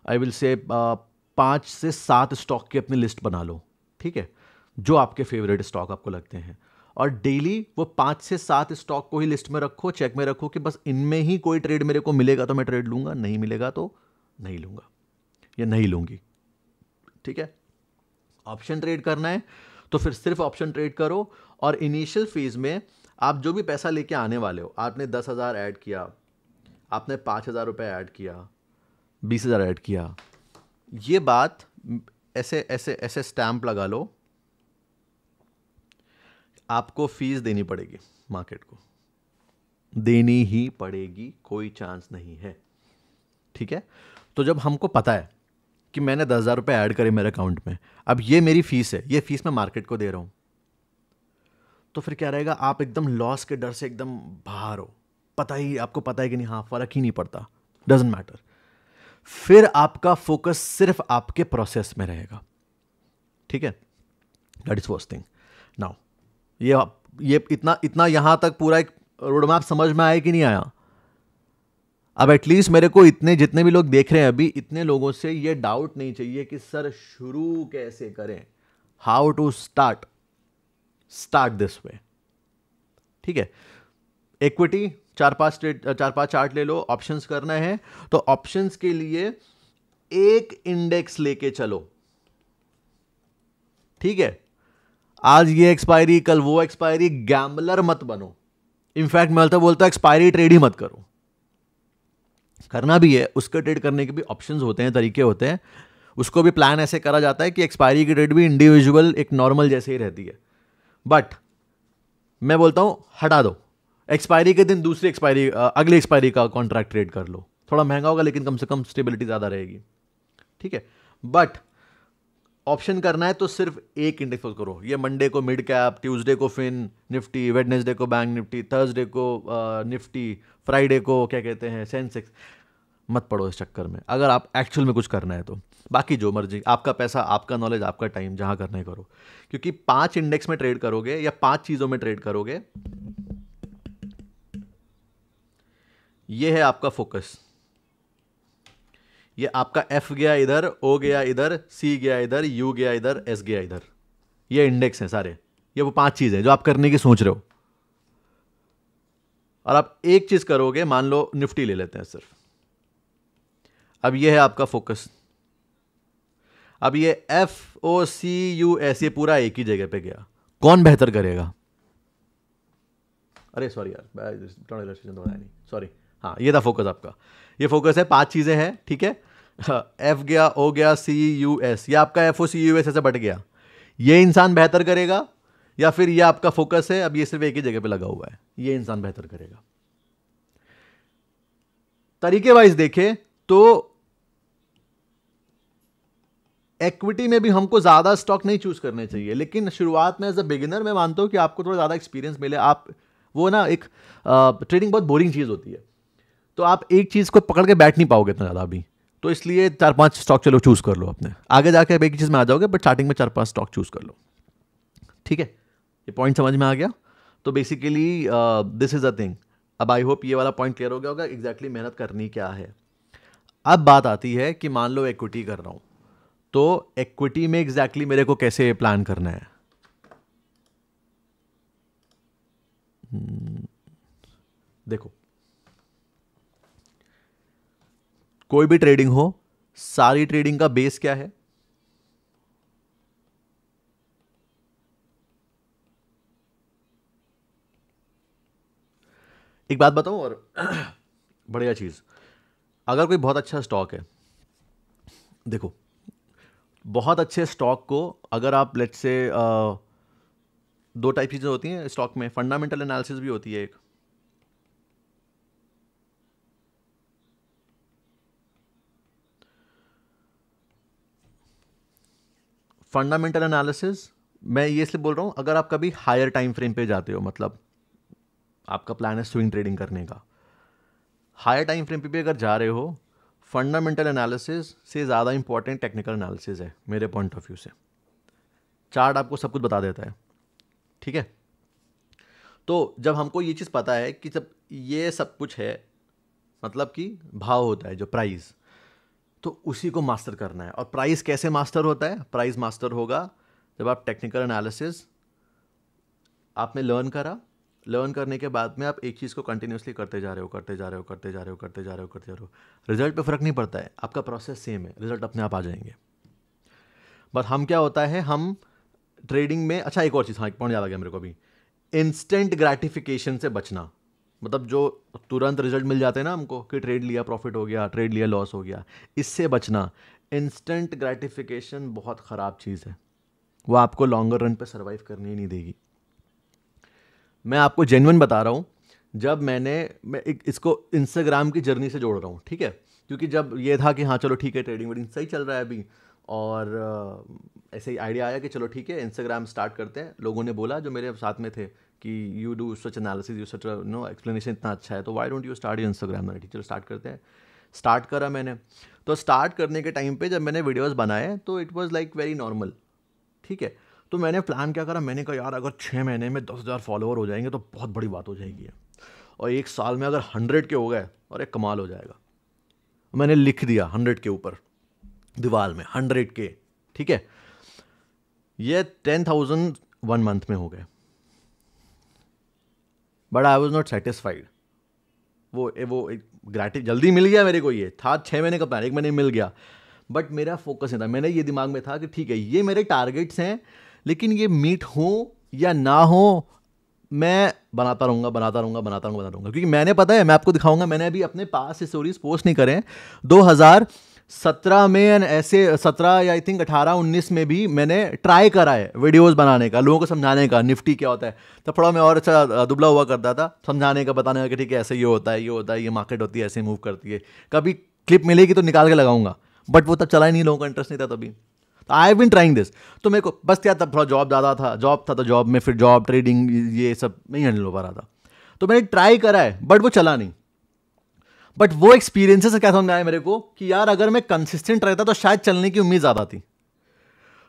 आई विल से 5 से 7 स्टॉक की अपनी लिस्ट बना लो, ठीक है, जो आपके फेवरेट स्टॉक आपको लगते हैं, और डेली वो 5 से 7 स्टॉक को ही लिस्ट में रखो, चेक में रखो कि बस इनमें ही कोई ट्रेड मेरे को मिलेगा तो मैं ट्रेड लूंगा, नहीं मिलेगा तो नहीं लूंगा या नहीं लूंगी, ठीक है। ऑप्शन ट्रेड करना है तो फिर सिर्फ ऑप्शन ट्रेड करो, और इनिशियल फेज में आप जो भी पैसा लेके आने वाले हो, आपने 10,000 ऐड किया, आपने 5,000 रुपये ऐड किया, 20,000 ऐड किया, ये बात ऐसे ऐसे ऐसे स्टैंप लगा लो, आपको फीस देनी पड़ेगी, मार्केट को देनी ही पड़ेगी, कोई चांस नहीं है, ठीक है। तो जब हमको पता है कि मैंने 10,000 रुपये ऐड करे मेरे अकाउंट में, अब ये मेरी फीस है, ये फीस मैं मार्केट को दे रहा हूं, तो फिर क्या रहेगा, आप एकदम लॉस के डर से एकदम बाहर हो, आपको पता है कि नहीं, हाँ फर्क ही नहीं पड़ता, डजेंट मैटर। फिर आपका फोकस सिर्फ आपके प्रोसेस में रहेगा, ठीक है। That is first thing. Now ये इतना यहां तक पूरा एक रोड मैप समझ में आया कि नहीं आया? अब एटलीस्ट मेरे को इतने जितने भी लोग देख रहे हैं अभी, इतने लोगों से ये डाउट नहीं चाहिए कि सर शुरू कैसे करें, how to start this way, ठीक है। इक्विटी 4-5 चार्ट ले लो, ऑप्शंस करना है तो ऑप्शंस के लिए एक इंडेक्स लेके चलो, ठीक है। आज ये एक्सपायरी, कल वो एक्सपायरी, गैम्बलर मत बनो। इनफैक्ट मैं तो बोलता एक्सपायरी ट्रेड ही मत करो। करना भी है, उसके ट्रेड करने के भी ऑप्शंस होते हैं, तरीके होते हैं, उसको भी प्लान ऐसे करा जाता है कि एक्सपायरी की ट्रेड भी इंडिविजुअल एक नॉर्मल जैसे ही रहती है, बट मैं बोलता हूं हटा दो, एक्सपायरी के दिन दूसरी एक्सपायरी, अगली एक्सपायरी का कॉन्ट्रैक्ट ट्रेड कर लो। थोड़ा महंगा होगा लेकिन कम से कम स्टेबिलिटी ज़्यादा रहेगी, ठीक है। बट ऑप्शन करना है तो सिर्फ एक इंडेक्स फोकस करो। ये मंडे को मिड कैप, ट्यूसडे को फिन निफ्टी, वेडनेसडे को बैंक निफ्टी, थर्सडे को निफ्टी, फ्राइडे को क्या कहते हैं सेंसेक्स। मत पड़ो इस चक्कर में, अगर आप एक्चुअल में कुछ करना है तो। बाकी जो मर्जी, आपका पैसा, आपका नॉलेज, आपका टाइम, जहां करना है करो। क्योंकि 5 इंडेक्स में ट्रेड करोगे या 5 चीज़ों में ट्रेड करोगे, ये है आपका फोकस। ये आपका एफ गया इधर, ओ गया इधर, सी गया इधर, यू गया इधर, एस गया इधर। ये इंडेक्स हैं सारे। ये वो 5 चीज़ें जो आप करने की सोच रहे हो, और आप एक चीज़ करोगे। मान लो निफ्टी ले लेते हैं सिर्फ। अब ये है आपका फोकस। अब ये एफ ओ सी यू एस, ये पूरा एक ही जगह पे गया। कौन बेहतर करेगा? अरे सॉरी यार, इलस्ट्रेशन तो बताया नहीं, सॉरी। हाँ, ये था फोकस आपका। ये फोकस है, 5 चीज़ें हैं, ठीक है। एफ गया, ओ गया, सी यू एस, ये आपका एफ ओ सी यू एस ऐसे बढ़ गया। ये इंसान बेहतर करेगा या फिर ये आपका फोकस है, अब ये सिर्फ एक ही जगह पे लगा हुआ है, ये इंसान बेहतर करेगा। तरीके वाइज देखें तो इक्विटी में भी हमको ज्यादा स्टॉक नहीं चूज करने चाहिए, लेकिन शुरुआत में एज अ बिगिनर मैं मानता हूं कि आपको थोड़ा ज्यादा एक्सपीरियंस मिले। आप वो ना एक ट्रेडिंग बहुत बोरिंग चीज होती है, तो आप एक चीज को पकड़ के बैठ नहीं पाओगे इतना ज्यादा अभी, तो इसलिए 4-5 स्टॉक चलो चूज कर लो अपने, आगे जाके अब एक ही चीज में आ जाओगे, बट स्टार्टिंग में 4-5 स्टॉक चूज कर लो, ठीक है। ये पॉइंट समझ में आ गया? तो basically this is a thing. अब आई होप ये वाला पॉइंट क्लियर हो गया होगा एग्जैक्टली मेहनत करनी क्या है। अब बात आती है कि मान लो इक्विटी कर रहा हूं, तो इक्विटी में एग्जैक्टली मेरे को कैसे प्लान करना है। देखो, कोई भी ट्रेडिंग हो, सारी ट्रेडिंग का बेस क्या है? एक बात बताऊं और बढ़िया चीज, अगर कोई बहुत अच्छा स्टॉक है, देखो बहुत अच्छे स्टॉक को अगर आप लेट्स से 2 टाइप चीजें होती हैं स्टॉक में, फंडामेंटल एनालिसिस भी होती है एक। फंडामेंटल एनालिसिस मैं ये इसलिए बोल रहा हूं, अगर आप कभी हायर टाइम फ्रेम पे जाते हो, मतलब आपका प्लान है स्विंग ट्रेडिंग करने का, हायर टाइम फ्रेम पे भी अगर जा रहे हो, फंडामेंटल एनालिसिस से ज़्यादा इंपॉर्टेंट टेक्निकल एनालिसिस है मेरे पॉइंट ऑफ व्यू से। चार्ट आपको सब कुछ बता देता है, ठीक है। तो जब हमको ये चीज़ पता है कि जब ये सब कुछ है, मतलब कि भाव होता है जो प्राइस, तो उसी को मास्टर करना है। और प्राइस कैसे मास्टर होता है? प्राइस मास्टर होगा जब आप टेक्निकल एनालिसिस आपने लर्न करा, लर्न करने के बाद में आप एक चीज़ को कंटिन्यूसली करते जा रहे हो, करते जा रहे हो, करते जा रहे हो, करते जा रहे हो, करते जा रहे हो, रिजल्ट पे फर्क नहीं पड़ता है, आपका प्रोसेस सेम है, रिजल्ट अपने आप आ जाएंगे। बट हम क्या होता है, हम ट्रेडिंग में, अच्छा एक और चीज़, हाँ एक पॉइंट याद आ गया मेरे को अभी, इंस्टेंट ग्रेटिफिकेशन से बचना। मतलब जो तुरंत रिजल्ट मिल जाते हैं ना हमको कि ट्रेड लिया प्रॉफिट हो गया, ट्रेड लिया लॉस हो गया, इससे बचना। इंस्टेंट ग्रेटिफिकेशन बहुत ख़राब चीज़ है, वो आपको लॉन्गर रन पे सर्वाइव करने ही नहीं देगी। मैं आपको जेन्युइन बता रहा हूँ, जब मैं इसको इंस्टाग्राम की जर्नी से जोड़ रहा हूँ, ठीक है, क्योंकि जब ये था कि हाँ चलो ठीक है ट्रेडिंग वेडिंग सही चल रहा है अभी, और ऐसे ही आइडिया आया कि चलो ठीक है इंस्टाग्राम स्टार्ट करते हैं। लोगों ने बोला जो मेरे साथ में थे कि you do such analysis, you such no explanation इतना अच्छा है, तो why don't you start your Instagram. मैंने चलो स्टार्ट करते हैं। स्टार्ट करा मैंने, तो स्टार्ट करने के टाइम पे जब मैंने वीडियोस बनाए तो it was like very normal, ठीक है। तो मैंने प्लान क्या करा, मैंने कहा यार अगर 6 महीने में 10,000 फॉलोअर हो जाएंगे तो बहुत बड़ी बात हो जाएगी, और 1 साल में अगर 100 के हो गए और एक कमाल हो जाएगा। मैंने लिख दिया 100 के ऊपर दीवार में 100 के, ठीक है। ये 10,000 1 मंथ में हो गए, but I was not satisfied. वो ग्रेटिव जल्दी मिल गया मेरे को, ये था 6 महीने का प्लान, 1 महीने में मिल गया, बट मेरा फोकस नहीं था। मैंने ये दिमाग में था कि ठीक है ये मेरे टारगेट्स हैं, लेकिन ये मीट हो या ना हो मैं बनाता रहूँगा, बनाता रहूँगा, बनाता रहूँगा, बनाता रहूँगा। क्योंकि मैंने, पता है मैं आपको दिखाऊंगा, मैंने अभी अपने पास स्टोरीज पोस्ट नहीं करे 2017 में, एंड ऐसे 17 या आई थिंक 18-19 में भी मैंने ट्राई करा है वीडियोस बनाने का, लोगों को समझाने का निफ्टी क्या होता है। तब थोड़ा मैं और अच्छा दुबला हुआ करता था, समझाने का, बताने का कि ठीक है ऐसे ये होता है, ये होता है, ये मार्केट होती है, ऐसे मूव करती है। कभी क्लिप मिलेगी तो निकाल के लगाऊंगा, बट वो तब चला ही नहीं, लोगों का इंटरेस्ट नहीं था तभी। तो I have been trying this. तो मेरे को बस क्या, तब थोड़ा जॉब ज़्यादा था, जॉब था तो जॉब में फिर जॉब ट्रेडिंग ये सब नहीं हैंडल हो पा रहा था, तो मैंने ट्राई करा है बट वो चला नहीं। बट वो एक्सपीरियंसेस से क्या समझ में आया मेरे को कि यार अगर मैं कंसिस्टेंट रहता तो शायद चलने की उम्मीद ज़्यादा थी।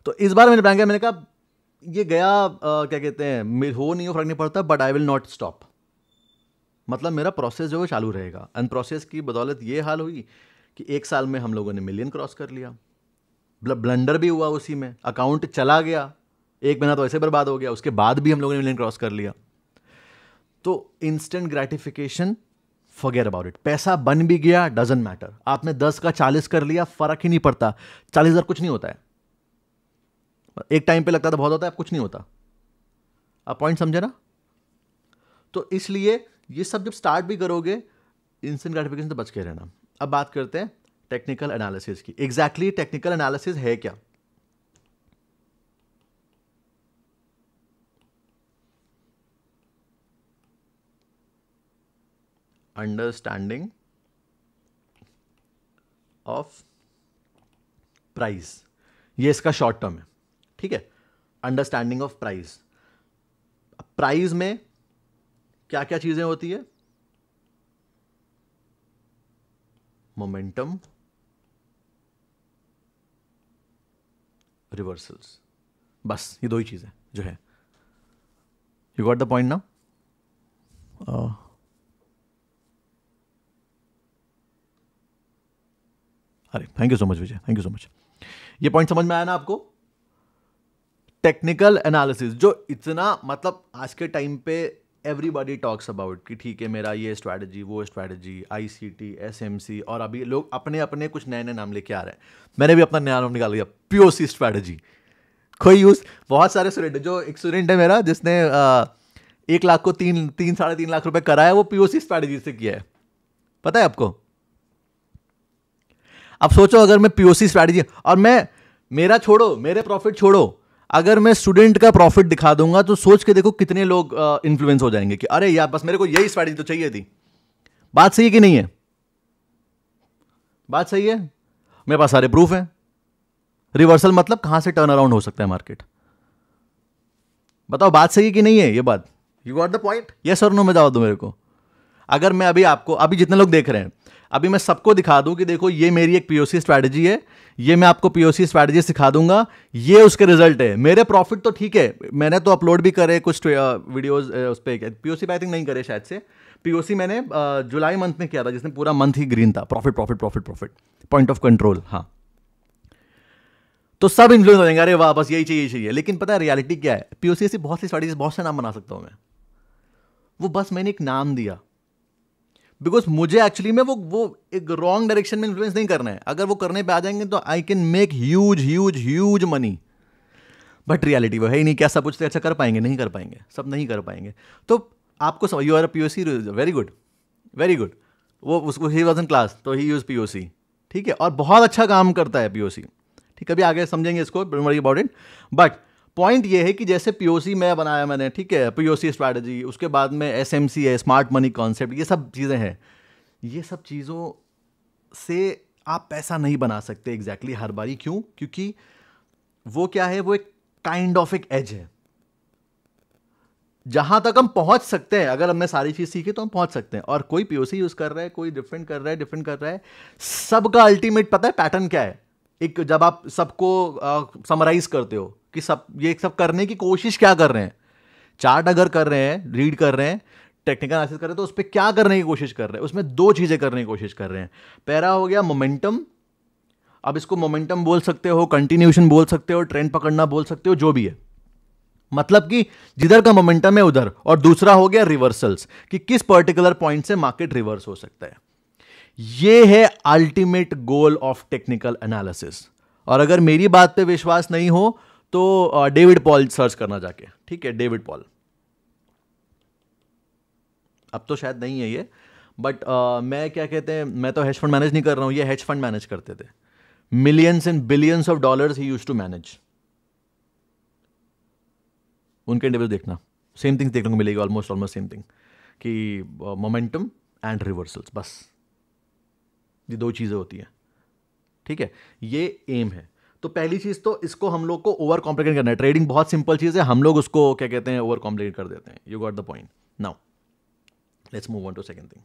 तो इस बार मैंने प्लान किया, मैंने कहा ये गया क्या कहते हैं, हो नहीं हो फर्क नहीं पड़ता, but I will not stop. मतलब मेरा प्रोसेस जो है चालू रहेगा। एंड प्रोसेस की बदौलत ये हाल हुई कि 1 साल में हम लोगों ने मिलियन क्रॉस कर लिया। ब्लंडर भी हुआ उसी में, अकाउंट चला गया, 1 महीना तो ऐसे बर्बाद हो गया, उसके बाद भी हम लोगों ने मिलियन क्रॉस कर लिया। तो instant gratification, forget about it. पैसा बन भी गया, डजंट मैटर, आपने 10 का 40 कर लिया, फर्क ही नहीं पड़ता। 40,000 कुछ नहीं होता है, एक टाइम पे लगता था बहुत होता है, अब कुछ नहीं होता। आप पॉइंट समझे ना? तो इसलिए ये सब जब स्टार्ट भी करोगे, इंस्टेंट ग्रेटिफिकेशन से बच के रहना। अब बात करते हैं टेक्निकल एनालिसिस की। एग्जैक्टली टेक्निकल एनालिसिस है क्या? अंडरस्टैंडिंग ऑफ प्राइस, ये इसका शॉर्ट टर्म है, ठीक है। Understanding of price. प्राइस में क्या क्या चीजें होती है? मोमेंटम, रिवर्सल्स, बस ये दो ही चीजें जो है। यू गॉट द पॉइंट ना? अरे thank you so much Vijay, thank you so much. ये पॉइंट समझ में आया ना आपको? टेक्निकल एनालिसिस जो इतना मतलब आज के टाइम पे एवरीबॉडी टॉक्स अबाउट कि ठीक है मेरा ये स्ट्रैटेजी, वो स्ट्रैटेजी, आईसीटी, एसएमसी, और अभी लोग अपने अपने कुछ नए नए नाम लेके आ रहे हैं। मैंने भी अपना नया नाम निकाल लिया, पीओसी स्ट्रैटेजी। कोई यूज, बहुत सारे स्टूडेंट, जो एक स्टूडेंट है मेरा जिसने 1 लाख को 3-3.5 लाख रुपए कराया, वो पीओसी स्ट्रैटेजी से किया है, पता है आपको? अब सोचो अगर मैं पीओसी स्ट्रैटेजी, और मैं, मेरा छोड़ो, मेरे प्रॉफिट छोड़ो, अगर मैं स्टूडेंट का प्रॉफिट दिखा दूंगा तो सोच के देखो कितने लोग इन्फ्लुएंस हो जाएंगे कि अरे यार बस मेरे को यही स्ट्रैटेजी तो चाहिए थी। बात सही है कि नहीं है? बात सही है? मेरे पास सारे प्रूफ हैं। रिवर्सल मतलब कहां से टर्न अराउंड हो सकता है मार्केट? बताओ बात सही है कि नहीं है ये बात? You got the point? Yes और नो में जवाब दो मेरे को। अगर मैं अभी आपको, अभी जितने लोग देख रहे हैं, अभी मैं सबको दिखा दूं कि देखो ये मेरी एक पीओसी स्ट्रैटेजी है, ये मैं आपको पीओसी स्ट्रैटेजी सिखा दूंगा, ये उसके रिजल्ट है, मेरे प्रॉफिट तो ठीक है, मैंने तो अपलोड भी करे कुछ वीडियोस उस पर, पीओसी आई थिंक नहीं करे शायद से। पीओसी मैंने जुलाई मंथ में किया था, जिसमें पूरा मंथ ही ग्रीन था, profit profit profit profit, point of control. हाँ, तो सब इन्फ्लुएंस हो जाएंगे, अरे वाह बस यही चाहिए, यही चाहिए। लेकिन पता है रियलिटी क्या है? पीओसी ऐसी बहुत सी स्ट्रैटेजी, बहुत से नाम बना सकता हूं मैं, वो बस मैंने एक नाम दिया, बिकॉज मुझे एक्चुअली में वो एक रॉन्ग डायरेक्शन में इन्फ्लुएंस नहीं करना है। अगर वो करने पे आ जाएंगे तो I can make huge huge huge money, but reality वो है ही नहीं। क्या सब कुछ अच्छा कर पाएंगे? नहीं कर पाएंगे, सब नहीं कर पाएंगे। तो आपको समझ, you are POC, very good, very good. वो उसको, ही वाज इन क्लास तो ही यूज पीओसी, ठीक है, और बहुत अच्छा काम करता है पीओसी, ठीक है। अभी आगे समझेंगे इसको, don't worry about it. But point ये है कि जैसे पीओसी मैं बनाया मैंने, ठीक है, पीओसी स्ट्रैटेजी, उसके बाद में एसएमसी है, स्मार्ट मनी कॉन्सेप्ट, ये सब चीज़ें हैं। ये सब चीज़ों से आप पैसा नहीं बना सकते एग्जैक्टली हर बारी। क्यों? क्योंकि वो क्या है, वो एक काइंड ऑफ एक एज है। जहां तक हम पहुंच सकते हैं, अगर हमने सारी चीज सीखी तो हम पहुंच सकते हैं। और कोई पीओसी यूज कर रहा है, कोई डिफरेंट कर रहा है, डिफरेंट कर रहा है। सबका अल्टीमेट पता है पैटर्न क्या है? एक, जब आप सबको समराइज करते हो कि सब ये सब करने की कोशिश क्या कर रहे हैं, चार्ट अगर कर रहे हैं, रीड कर रहे हैं, टेक्निकल एनालिसिस कर रहे हैं, तो उस पर क्या करने की कोशिश कर रहे हैं? उसमें दो चीजें करने की कोशिश कर रहे हैं। पहला हो गया मोमेंटम, अब इसको मोमेंटम बोल सकते हो, कंटिन्यूएशन बोल सकते हो, ट्रेंड पकड़ना बोल सकते हो, जो भी है, मतलब कि जिधर का मोमेंटम है उधर। और दूसरा हो गया रिवर्सल्स, कि किस पर्टिकुलर पॉइंट से मार्केट रिवर्स हो सकता है। ये है ultimate goal of technical analysis. और अगर मेरी बात पे विश्वास नहीं हो तो डेविड पॉल सर्च करना जाके, ठीक है, डेविड पॉल। अब तो शायद नहीं है ये, बट मैं क्या कहते हैं, मैं तो हेज फंड मैनेज नहीं कर रहा हूं, ये हेज फंड मैनेज करते थे। Millions and billions of dollars he used to manage. उनके इंटरव्यू देखना, सेम थिंग्स देखने को मिलेगी, ऑलमोस्ट सेम थिंग, कि मोमेंटम एंड रिवर्सल्स, बस ये दो चीज़ें होती हैं, ठीक है। ये एम है। तो पहली चीज़ तो इसको हम लोग को ओवर कॉम्प्लिकेट करना है। ट्रेडिंग बहुत सिंपल चीज़ है, हम लोग उसको क्या कहते हैं, ओवर कॉम्प्लिकेट कर देते हैं। You got the point. Now let's move on to second thing.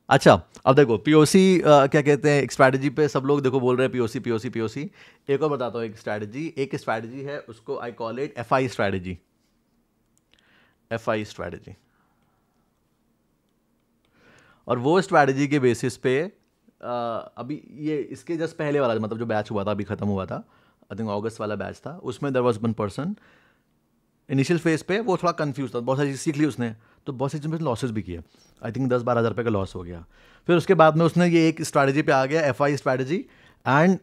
अच्छा, अब देखो पीओसी क्या कहते हैं, एक स्ट्रैटेजी पे सब लोग देखो बोल रहे हैं पीओसी पीओसी पीओसी। एक और बताता हूँ, एक स्ट्रैटेजी है, उसको I call it FI strategy. FI strategy, और वो स्ट्रैटेजी के बेसिस पे अभी ये इसके जस्ट पहले वाला मतलब जो बैच हुआ था, अभी खत्म हुआ था, आई थिंक अगस्त वाला बैच था, उसमें there was one person initial phase पे वो थोड़ा कंफ्यूज था, बहुत सारी चीज़ सीख ली उसने, तो बहुत सी चीज़ में लॉसेस भी किया, आई थिंक 10-12 हज़ार रुपये का लॉस हो गया। फिर उसके बाद में उसने ये एक स्ट्रैटेजी पे आ गया, एफआई स्ट्रैटेजी, एंड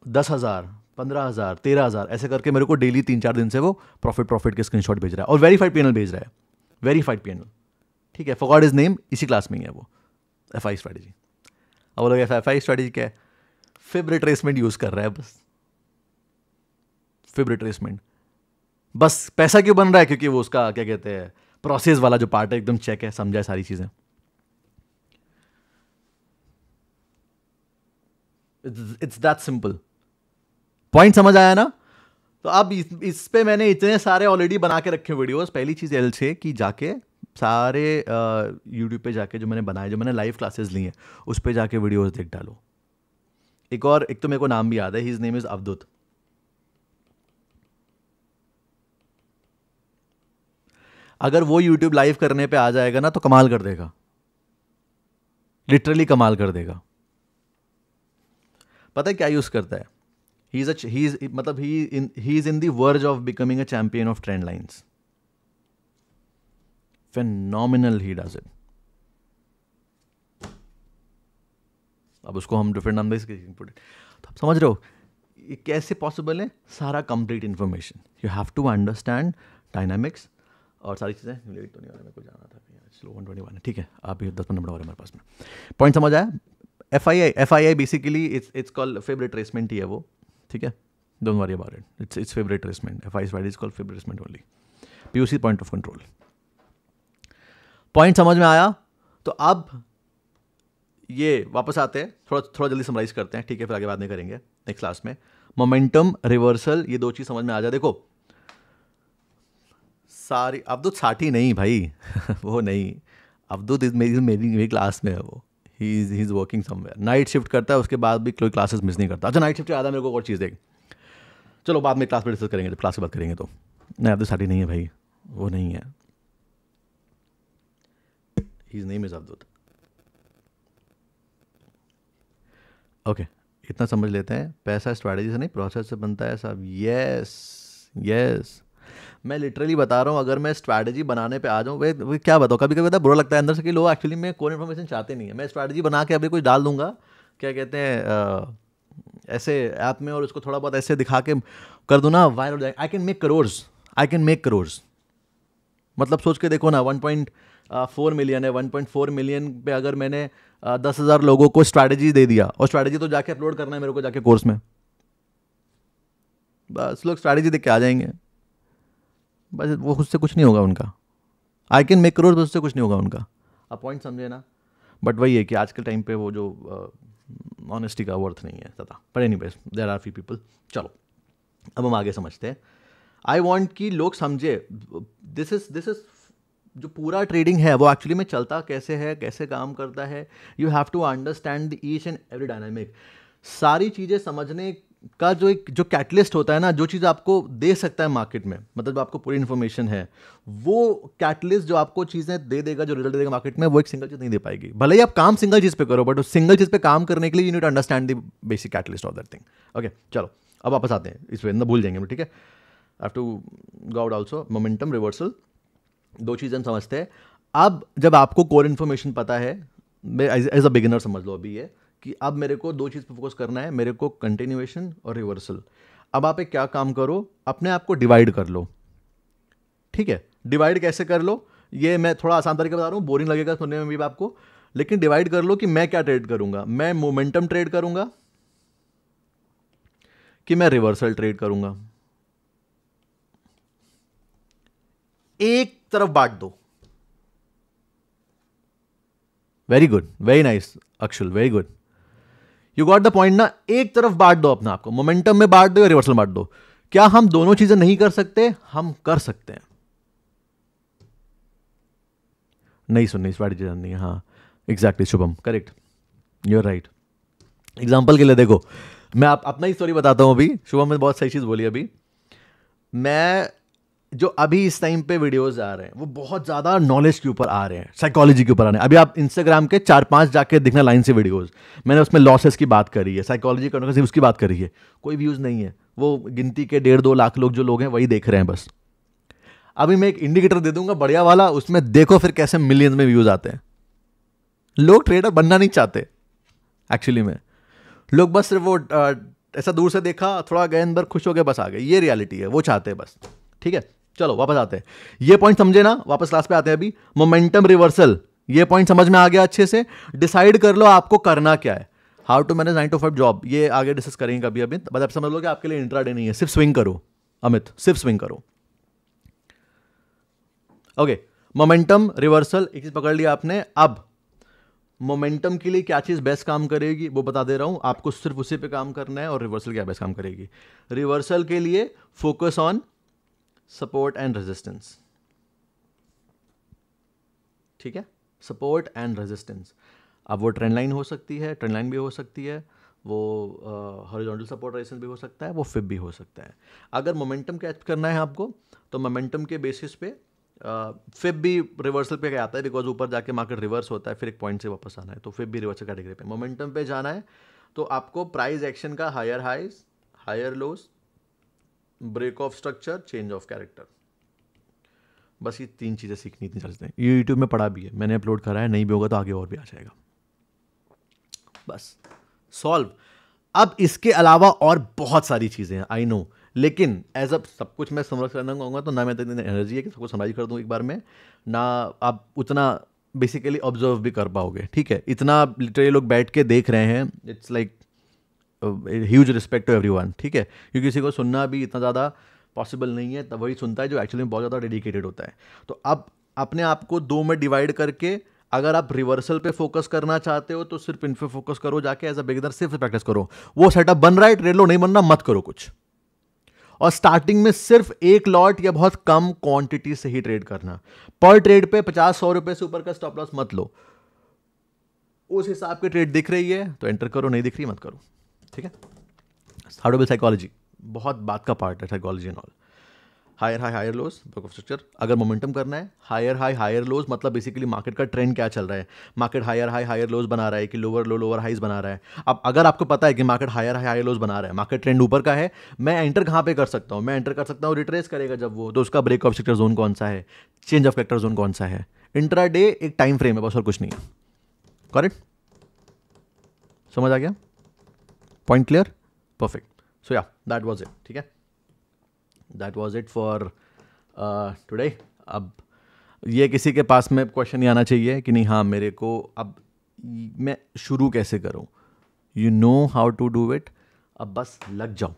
10,000, 15,000 13,000 ऐसे करके मेरे को डेली 3-4 दिन से वो प्रॉफिट के स्क्रीनशॉट भेज रहा है और वेरीफाइड पीएनएल भेज रहा है, वेरीफाइड पीएनएल। ठीक है, फॉरगॉट हिज नेम, इसी क्लास में ही है वो, एफआई स्ट्रैटेजी। अब वो लोग एफआई स्ट्रैटेजी क्या है, फिब रिट्रेसमेंट यूज कर रहा है बस, फिब रिट्रेसमेंट। बस पैसा क्यों बन रहा है, क्योंकि वो उसका क्या कहते हैं प्रोसेस वाला जो पार्ट है एकदम चेक है, समझा है सारी चीजें। It's that simple. पॉइंट समझ आया ना? तो अब इस पे मैंने इतने सारे ऑलरेडी बना के रखे वीडियोस। पहली चीज एल से कि जाके सारे यूट्यूब पे जाके जो मैंने बनाए, जो मैंने लाइव क्लासेस ली हैं, उस पे जाके वीडियोस देख डालो। एक तो मेरे को नाम भी याद है, हिज नेम इज अवधूत। अगर वो यूट्यूब लाइव करने पे आ जाएगा ना तो कमाल कर देगा, लिटरली कमाल कर देगा। पता है क्या यूज करता है? He is in the verge of becoming a champion of trend lines. phenomenal he does it। अब उसको हम डिफरेंट नाम दे सकते, तो आप समझ रहे हो ये कैसे पॉसिबल है? सारा complete information, you have to understand dynamics और सारी चीज़ें। लेट तो नहीं हो रहा, मेरे को जाना था, स्लो 121 है, ठीक है, आप ये 10-15 मिनट हो रहे हैं मेरे पास में। पॉइंट समझ आया? F I I basically it's called fib retracement ही है वो, ठीक है, डोंट वरी अबाउट इट, it's fib retracement. F I is called fib retracement only, POC point of control. Point समझ में आया? तो अब ये वापस आते हैं, थोड़ा जल्दी समराइज करते हैं, ठीक है, फिर आगे बाद में करेंगे नेक्स्ट क्लास में। मोमेंटम, रिवर्सल, ये दो चीज समझ में आ जाए। देखो सारी अवधूत साठी नहीं भाई वो नहीं, अवधूत मेरी क्लास में है वो, he is working somewhere, night shift करता है, उसके बाद भी कोई क्लासेस मिस नहीं करता। अच्छा नाइट शिफ्ट याद है मेरे को और चीज़ देख, चलो बाद में क्लास में डिस्कस करेंगे, जब क्लास की बात करेंगे तो। नहीं अवधूत साठी नहीं है भाई, वो नहीं है, His name is Avdhoot. Okay, इतना समझ लेते हैं। पैसा स्ट्रैटेजी से नहीं प्रोसेस से बनता है सब। यस मैं लिटरली बता रहा हूँ, अगर मैं स्ट्रैटेजी बनाने पे आ जाऊँ, वे क्या बताऊँ, कभी कभी बुरा लगता है अंदर से कि लोग एक्चुअली में कोई इन्फॉर्मेशन चाहते नहीं है। मैं स्ट्रैटेजी बना के अभी कुछ डाल दूंगा, क्या कहते हैं ऐसे ऐप में, और उसको थोड़ा बहुत ऐसे दिखा के कर दूँ ना, वायरल हो जाए। I can make crores. मतलब सोच के देखो ना, 1.4 मिलियन है, 1.4 मिलियन पे अगर मैंने 10,000 लोगों को स्ट्रैटेजी दे दिया, और स्ट्रैटेजी तो जाके अपलोड करना है मेरे को जाके कोर्स में, बस लोग स्ट्रैटेजी देख के आ जाएंगे, बस वो उससे कुछ नहीं होगा उनका। आई कैन मेक करोड़, उससे कुछ नहीं होगा उनका। आप पॉइंट समझे ना? बट वही है कि आज के टाइम पे वो जो ऑनेस्टी का वर्थ नहीं है ज़्यादा, पर anyways there are few people. चलो अब हम आगे समझते हैं। आई वॉन्ट कि लोग समझे दिस इज जो पूरा ट्रेडिंग है वो एक्चुअली में चलता कैसे है, कैसे काम करता है। You have to understand the each and every dynamic. सारी चीज़ें समझने का जो कैटलिस्ट होता है ना, जो चीज़ आपको दे सकता है मार्केट में, मतलब आपको पूरी इन्फॉर्मेशन है, वो कैटलिस्ट जो आपको चीज़ें दे देगा, जो रिजल्ट देगा मार्केट में, वो एक सिंगल चीज़ नहीं दे पाएगी। भले ही आप काम सिंगल चीज़ पे करो, बट उस सिंगल चीज़ पे काम करने के लिए you need to understand the basic catalyst of that thing. Okay चलो अब वापस आते हैं, इस पे ना भूल जाएंगे, ठीक है। Have to go out also. Momentum, reversal, दो चीज़ें हम समझते हैं। अब जब आपको कोर इन्फॉर्मेशन पता है, एज अ बिगिनर समझ लो अभी ये कि अब मेरे को दो चीज़ पे फोकस करना है, मेरे को कंटिन्यूएशन और रिवर्सल। अब आप एक क्या काम करो, अपने आप को डिवाइड कर लो, ठीक है। डिवाइड कैसे कर लो, ये मैं थोड़ा आसान तरीके बता रहा हूँ, बोरिंग लगेगा सुनने में भी आपको, लेकिन डिवाइड कर लो कि मैं क्या ट्रेड करूंगा। मैं मोमेंटम ट्रेड करूंगा कि मैं रिवर्सल ट्रेड करूंगा। एक तरफ बांट दो। Very good, very nice Akshul, very good, you got the point ना। एक तरफ बांट दो अपने आप को, मोमेंटम में बांट दो या रिवर्सल बांट दो। क्या हम दोनों चीजें नहीं कर सकते? हम कर सकते हैं। नहीं सुननी, स्ट्रैटेजी जाननी है, हाँ exactly Shubham, correct, you are right. Example के लिए देखो, मैं अपना ही स्टोरी बताता हूं। अभी शुभम ने बहुत सही चीज बोली। अभी मैं जो अभी इस टाइम पे वीडियोस आ रहे हैं वो बहुत ज़्यादा नॉलेज के ऊपर आ रहे हैं, साइकोलॉजी के ऊपर आ रहे हैं। अभी आप इंस्टाग्राम के 4-5 जाके देखना लाइन से वीडियोस, मैंने उसमें लॉसेस की बात करी है, साइकोलॉजी करने की उसकी बात करी है। कोई व्यूज़ नहीं है, वो गिनती के 1.5-2 लाख लोग जो लोग हैं वही देख रहे हैं बस। अभी मैं एक इंडिकेटर दे दूंगा बढ़िया वाला, उसमें देखो फिर कैसे मिलियंस में व्यूज़ आते हैं। लोग ट्रेडर बनना नहीं चाहते एक्चुअली में, लोग बस सिर्फ वो ऐसा दूर से देखा, थोड़ा गए अंदर, खुश हो गए, बस आ गए। ये रियलिटी है, वो चाहते हैं बस। ठीक है, चलो वापस आते हैं। ये पॉइंट समझे ना, वापस क्लास पे आते हैं। अभी मोमेंटम रिवर्सल, ये पॉइंट समझ में आ गया अच्छे से। डिसाइड कर लो आपको करना क्या है। How to manage 9 to 5 job, ये आगे डिस्कस करेंगे कभी। अभी बस आप समझ लो कि आपके लिए इंट्राडे नहीं है, सिर्फ स्विंग करो अमित, सिर्फ स्विंग करो। ओके, मोमेंटम रिवर्सल एक चीज पकड़ लिया आपने। अब मोमेंटम के लिए क्या चीज बेस्ट काम करेगी वो बता दे रहा हूं आपको, सिर्फ उसी पे काम करना है। और रिवर्सल क्या बेस्ट काम करेगी? रिवर्सल के लिए focus on support and resistance. ठीक है, सपोर्ट एंड रेजिस्टेंस। अब वो ट्रेंड लाइन हो सकती है, ट्रेंड लाइन भी हो सकती है, वो हॉरिजॉन्टल सपोर्ट रेजिस्टेंस भी हो सकता है, वो फिब भी हो सकता है। अगर मोमेंटम कैच करना है आपको, तो मोमेंटम के बेसिस पे फिब भी रिवर्सल पे क्या आता है, बिकॉज ऊपर जाके मार्केट रिवर्स होता है, फिर एक पॉइंट से वापस आना है, तो फिब भी रिवर्सल कैटेगरी पे। मोमेंटम पे जाना है तो आपको प्राइस एक्शन का higher highs, higher lows, break of structure, change of character, बस ये 3 चीज़ें सीखनी इतनी चलते हैं। ये यूट्यूब में पढ़ा भी है, मैंने अपलोड करा है, नहीं भी होगा तो आगे और भी आ जाएगा। बस सॉल्व। अब इसके अलावा और बहुत सारी चीज़ें हैं, आई नो, लेकिन एज अब सब कुछ मैं समझ करना कहूँगा तो ना मैं इतनी एनर्जी है कि सबको समझ कर दूँ एक बार में, ना आप उतना बेसिकली ऑब्जर्व भी कर पाओगे। ठीक है, इतना लिटरली लोग बैठ के देख रहे हैं, it's like huge respect to everyone. ठीक है, क्योंकि किसी को सुनना भी इतना ज़्यादा पॉसिबल नहीं है, तब वही सुनता है जो एक्चुअली में बहुत ज़्यादा डेडिकेटेड होता है। तो अब अपने आप को 2 में डिवाइड करके, अगर आप रिवर्सल पे फोकस करना चाहते हो तो सिर्फ इन पे फोकस करो, जाके एज अ बिगिनर सिर्फ प्रैक्टिस करो। वो सेटअप बन रहा है, ट्रेड लो, नहीं बन रहा मत करो कुछ। और स्टार्टिंग में सिर्फ एक लॉट या बहुत कम क्वांटिटी से ही ट्रेड करना। पर ट्रेड पे 50-100 रुपए से ऊपर का स्टॉप लॉस मत लो। उस हिसाब की ट्रेड दिख रही है तो एंटर करो, नहीं दिख रही मत करो। ठीक है, हाउ टू बिल्ड साइकोलॉजी बहुत बात का पार्ट है, psychology and all. Higher high higher lows, break of structure. अगर मोमेंटम करना है, हायर हाई हायर लोज मतलब बेसिकली मार्केट का ट्रेंड क्या चल रहा है, market higher high higher lows बना रहा है कि लोअर लो लोअर हाइज बना रहा है। अब अगर आपको पता है कि market higher high higher lows बना रहा है, मार्केट ट्रेंड ऊपर का है, मैं एंटर कहाँ पे कर सकता हूँ? मैं एंटर कर सकता हूँ रिट्रेस करेगा जब वो, तो उसका ब्रेक ऑफ स्ट्रक्चर जोन कौन सा है, चेंज ऑफ कैरेक्टर जोन कौन सा है। इंट्राडे एक टाइम फ्रेम है बस, और कुछ नहीं है। करेक्ट, समझ आ गया? Point clear? परफेक्ट। सो या दैट वाज इट। ठीक है, that was it for today. अब ये किसी के पास में क्वेश्चन नहीं आना चाहिए कि नहीं हाँ मेरे को अब मैं शुरू कैसे करूँ, you know how to do it. अब बस लग जाओ,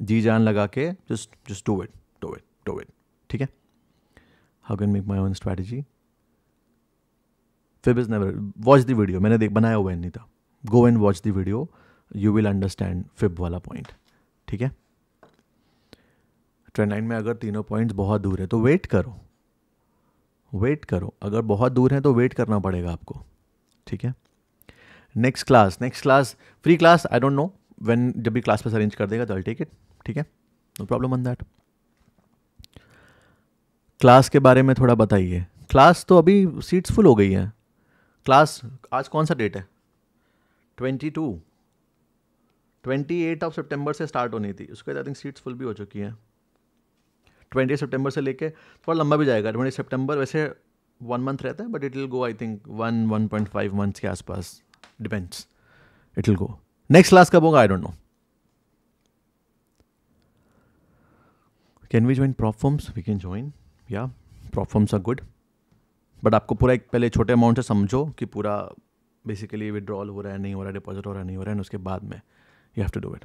जी जान लगा के, just do it, do it, do it. ठीक है, how can make my own strategy. Fib is never, watch the video, मैंने बनाया हुआ है नहीं था, go and watch the video, you will understand fib वाला पॉइंट। ठीक है, ट्रेंड लाइन में अगर तीनों पॉइंट्स बहुत दूर है तो वेट करो, वेट करो। अगर बहुत दूर है तो वेट करना पड़ेगा आपको। ठीक है, next class free class, I don't know when, जब भी क्लास पे अरेंज कर देगा तो आई टेक इट। ठीक है, no problem on that. Class के बारे में थोड़ा बताइए। क्लास तो अभी सीट्स फुल हो गई हैं। क्लास आज कौन सा डेट है? 28 ऑफ सितंबर से स्टार्ट होनी थी, उसके बाद आई थिंक सीट्स फुल भी हो चुकी हैं। 20 सितंबर से लेके थोड़ा लंबा भी जाएगा। 20 सितंबर वैसे 1 मंथ रहता है, but it will go I think 1.5 months के आसपास, depends, it will go. Next class कब होगा I don't know. Can we join prop firms? We can join, या prop firms are good, but आपको पूरा एक पहले छोटे अमाउंट से समझो कि पूरा बेसिकली विड्रॉल हो रहा है नहीं हो रहा है, डिपॉजिट हो रहा है नहीं हो रहा है, उसके बाद में you have to do it.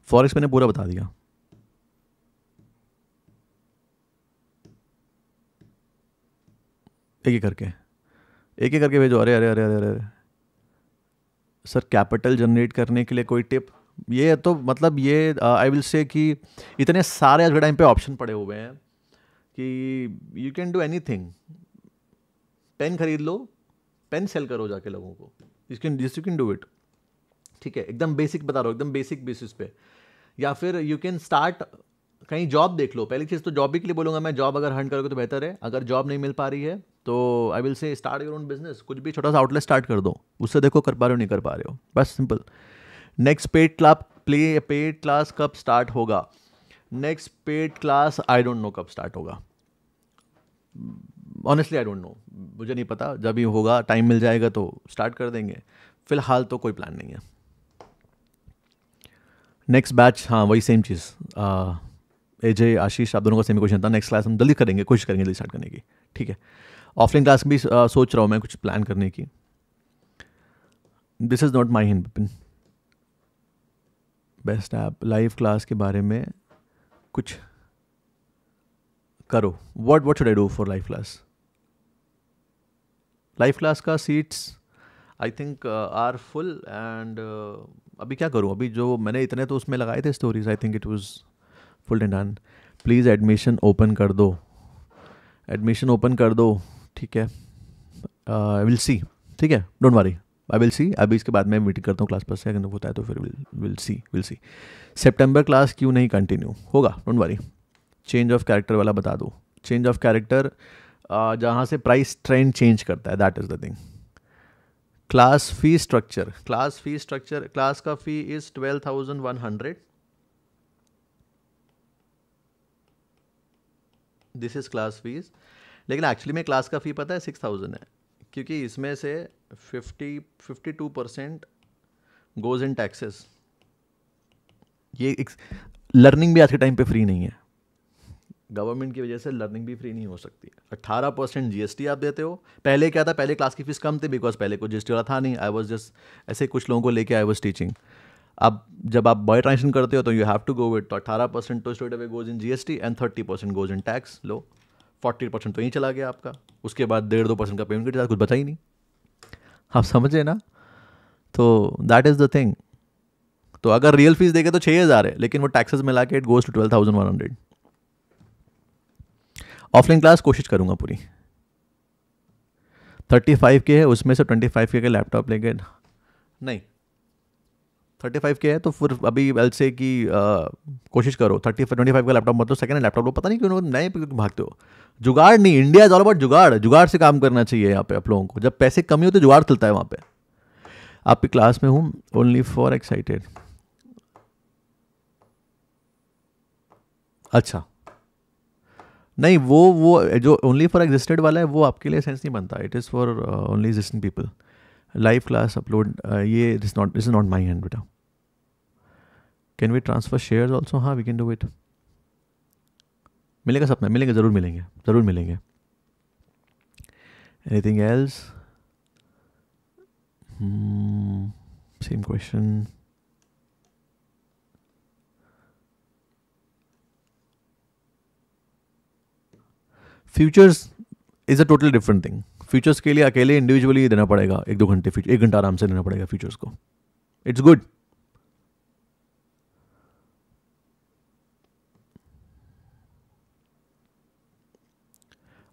Forex मैंने पूरा बता दिया। एक एक करके भेजो। अरे अरे अरे अरे अरे सर, कैपिटल जनरेट करने के लिए कोई टिप? ये तो मतलब ये आई विल से कि इतने सारे आज के टाइम पे ऑप्शन पड़े हुए हैं कि you can do anything. Pen खरीद लो, पेन सेल करो जाके लोगों को, यू कैन डू इट। ठीक है, एकदम बेसिक बता रहा हूँ, एकदम बेसिक बेसिस पे। या फिर यू कैन स्टार्ट कहीं जॉब देख लो। पहली चीज़ तो जॉब ही के लिए बोलूँगा मैं, जॉब अगर हंट करोगे तो बेहतर है। अगर जॉब नहीं मिल पा रही है तो I will say start your own business, कुछ भी छोटा सा आउटलेट स्टार्ट कर दो, उससे देखो कर पा रहे हो नहीं कर पा रहे हो, बस सिंपल। नेक्स्ट पेड क्लास कब स्टार्ट होगा? Next paid class I don't no कब स्टार्ट होगा, ऑनेस्टली आई डोंट नो, मुझे नहीं पता। जब भी होगा, टाइम मिल जाएगा तो स्टार्ट कर देंगे, फिलहाल तो कोई प्लान नहीं है। नेक्स्ट बैच, हाँ वही सेम चीज़, एजे आशीष आप दोनों का सेम क्वेश्चन था। नेक्स्ट क्लास हम जल्दी करेंगे, कोशिश करेंगे जल्दी स्टार्ट करने की, ठीक है। ऑफलाइन क्लास भी सोच रहा हूँ मैं कुछ प्लान करने की। This is not my hint Vipin. Best app live class के बारे में कुछ करो। What should I do for live class? Live class का seats I think are full and अभी क्या करूँ? अभी जो मैंने इतने तो उसमें लगाए थे stories, I think it was full and done. Please admission open कर दो, एडमिशन ओपन कर दो, ठीक है। आई विल सी, ठीक है, डोंट वरी, आई विल सी। अभी इसके बाद मैं मीटिंग करता हूँ क्लास पर से, अगर होता है तो फिर विल सी। सितंबर क्लास क्यों नहीं कंटिन्यू होगा? Don't worry. Change of character वाला बता दो। चेंज ऑफ कैरेक्टर जहाँ से प्राइस ट्रेंड चेंज करता है, that is the thing. Class fee structure, class का fee is 12,100। This is class fees. लेकिन एक्चुअली में क्लास का फ़ी पता है 6,000 है, क्योंकि इसमें से 52% गोज़ इन टैक्सेस। ये लर्निंग भी आज के टाइम पे फ्री नहीं है, गवर्नमेंट की वजह से लर्निंग भी फ्री नहीं हो सकती। 18% जीएसटी आप देते हो। पहले क्या था, पहले क्लास की फीस कम थी बिकॉज पहले कोई जीएसटी वाला था नहीं। आई वॉज जस्ट ऐसे कुछ लोगों को लेके आई वॉज टीचिंग। अब जब आप बॉय ट्रांजेक्शन करते हो तो you have to go with, तो 18% तो straight away goes in GST and 30% goes in tax. लो 40% तो यहीं चला गया आपका। उसके बाद 1.5-2% का पेमेंट के साथ कुछ बचा ही नहीं। आप समझे ना? तो दैट इज़ द थिंग। तो अगर रियल फीस देखे तो 6,000 है, लेकिन वो टैक्सेस मिला के it goes to 12,100। Offline class कोशिश करूँगा पूरी। 35 के है, उसमें से 25 के लैपटॉप लेके, नहीं 35 के है तो फिर अभी एल से की कोशिश करो। 25 का लैपटॉप मतलब सेकेंड लैपटॉप लो, पता नहीं क्यों नए पे भागते हो। जुगाड़ नहीं, इंडिया इज ऑल अबाउट जुगाड़। जुगाड़ से काम करना चाहिए यहाँ पे आप लोगों को। जब पैसे कमी होते जुगाड़ चलता है वहाँ पे। आपकी क्लास में हूँ, ओनली फॉर एक्साइटेड। अच्छा नहीं, वो जो ओनली फॉर एग्जिस्टेड वाला है वो आपके लिए सेंस नहीं बनता। It is for only existing people. Live class upload, ये this is not my hand बेटा। Can we transfer shares also? हाँ वी कैन डू इट। मिलेगा सपना, मिलेंगे, ज़रूर मिलेंगे, ज़रूर मिलेंगे। Anything else? Same question. Futures is a totally different thing. Futures के लिए अकेले इंडिविजुअली देना पड़ेगा 1-2 घंटे, 1 घंटा आराम से देना पड़ेगा फ्यूचर्स को। It's good.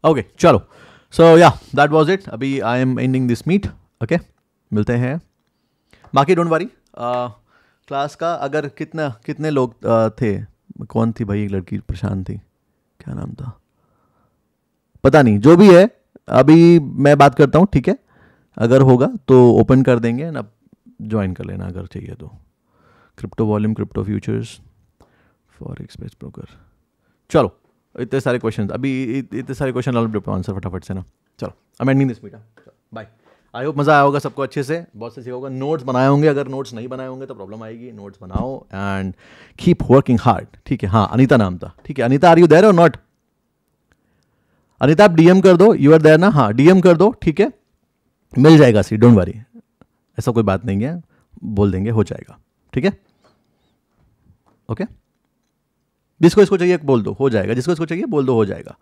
ओके चलो, सो या दैट वाज इट। अभी I am ending this meet. Okay, मिलते हैं। बाकी डोंट वरी, क्लास का अगर कितने लोग थे, कौन थी भाई? एक लड़की परेशान थी, क्या नाम था पता नहीं, जो भी है अभी मैं बात करता हूँ, ठीक है। अगर होगा तो ओपन कर देंगे ना, ज्वाइन कर लेना अगर चाहिए तो। Crypto volume, crypto futures, forex best broker. चलो इतने सारे क्वेश्चन, अभी इतने सारे क्वेश्चन आंसर फटाफट से ना। चलो I am ending this meet. Bye. I hope मज़ा आया होगा सबको, अच्छे से, बहुत से सीखा होगा। नोट्स बनाए होंगे, अगर नोट्स नहीं बनाए होंगे तो प्रॉब्लम आएगी। नोट्स बनाओ एंड कीप वर्किंग हार्ड, ठीक है। हाँ अनीता नाम था, ठीक है। अनीता आर यू देयर और नॉट? अनीता आप डीएम कर दो, यू आर देयर ना? हाँ डीएम कर दो, ठीक है। मिल जाएगा सीट, डोंट वरी, ऐसा कोई बात नहीं है, बोल देंगे हो जाएगा, ठीक है। ओके, जिसको इसको चाहिए बोल दो हो जाएगा, जिसको इसको चाहिए बोल दो हो जाएगा।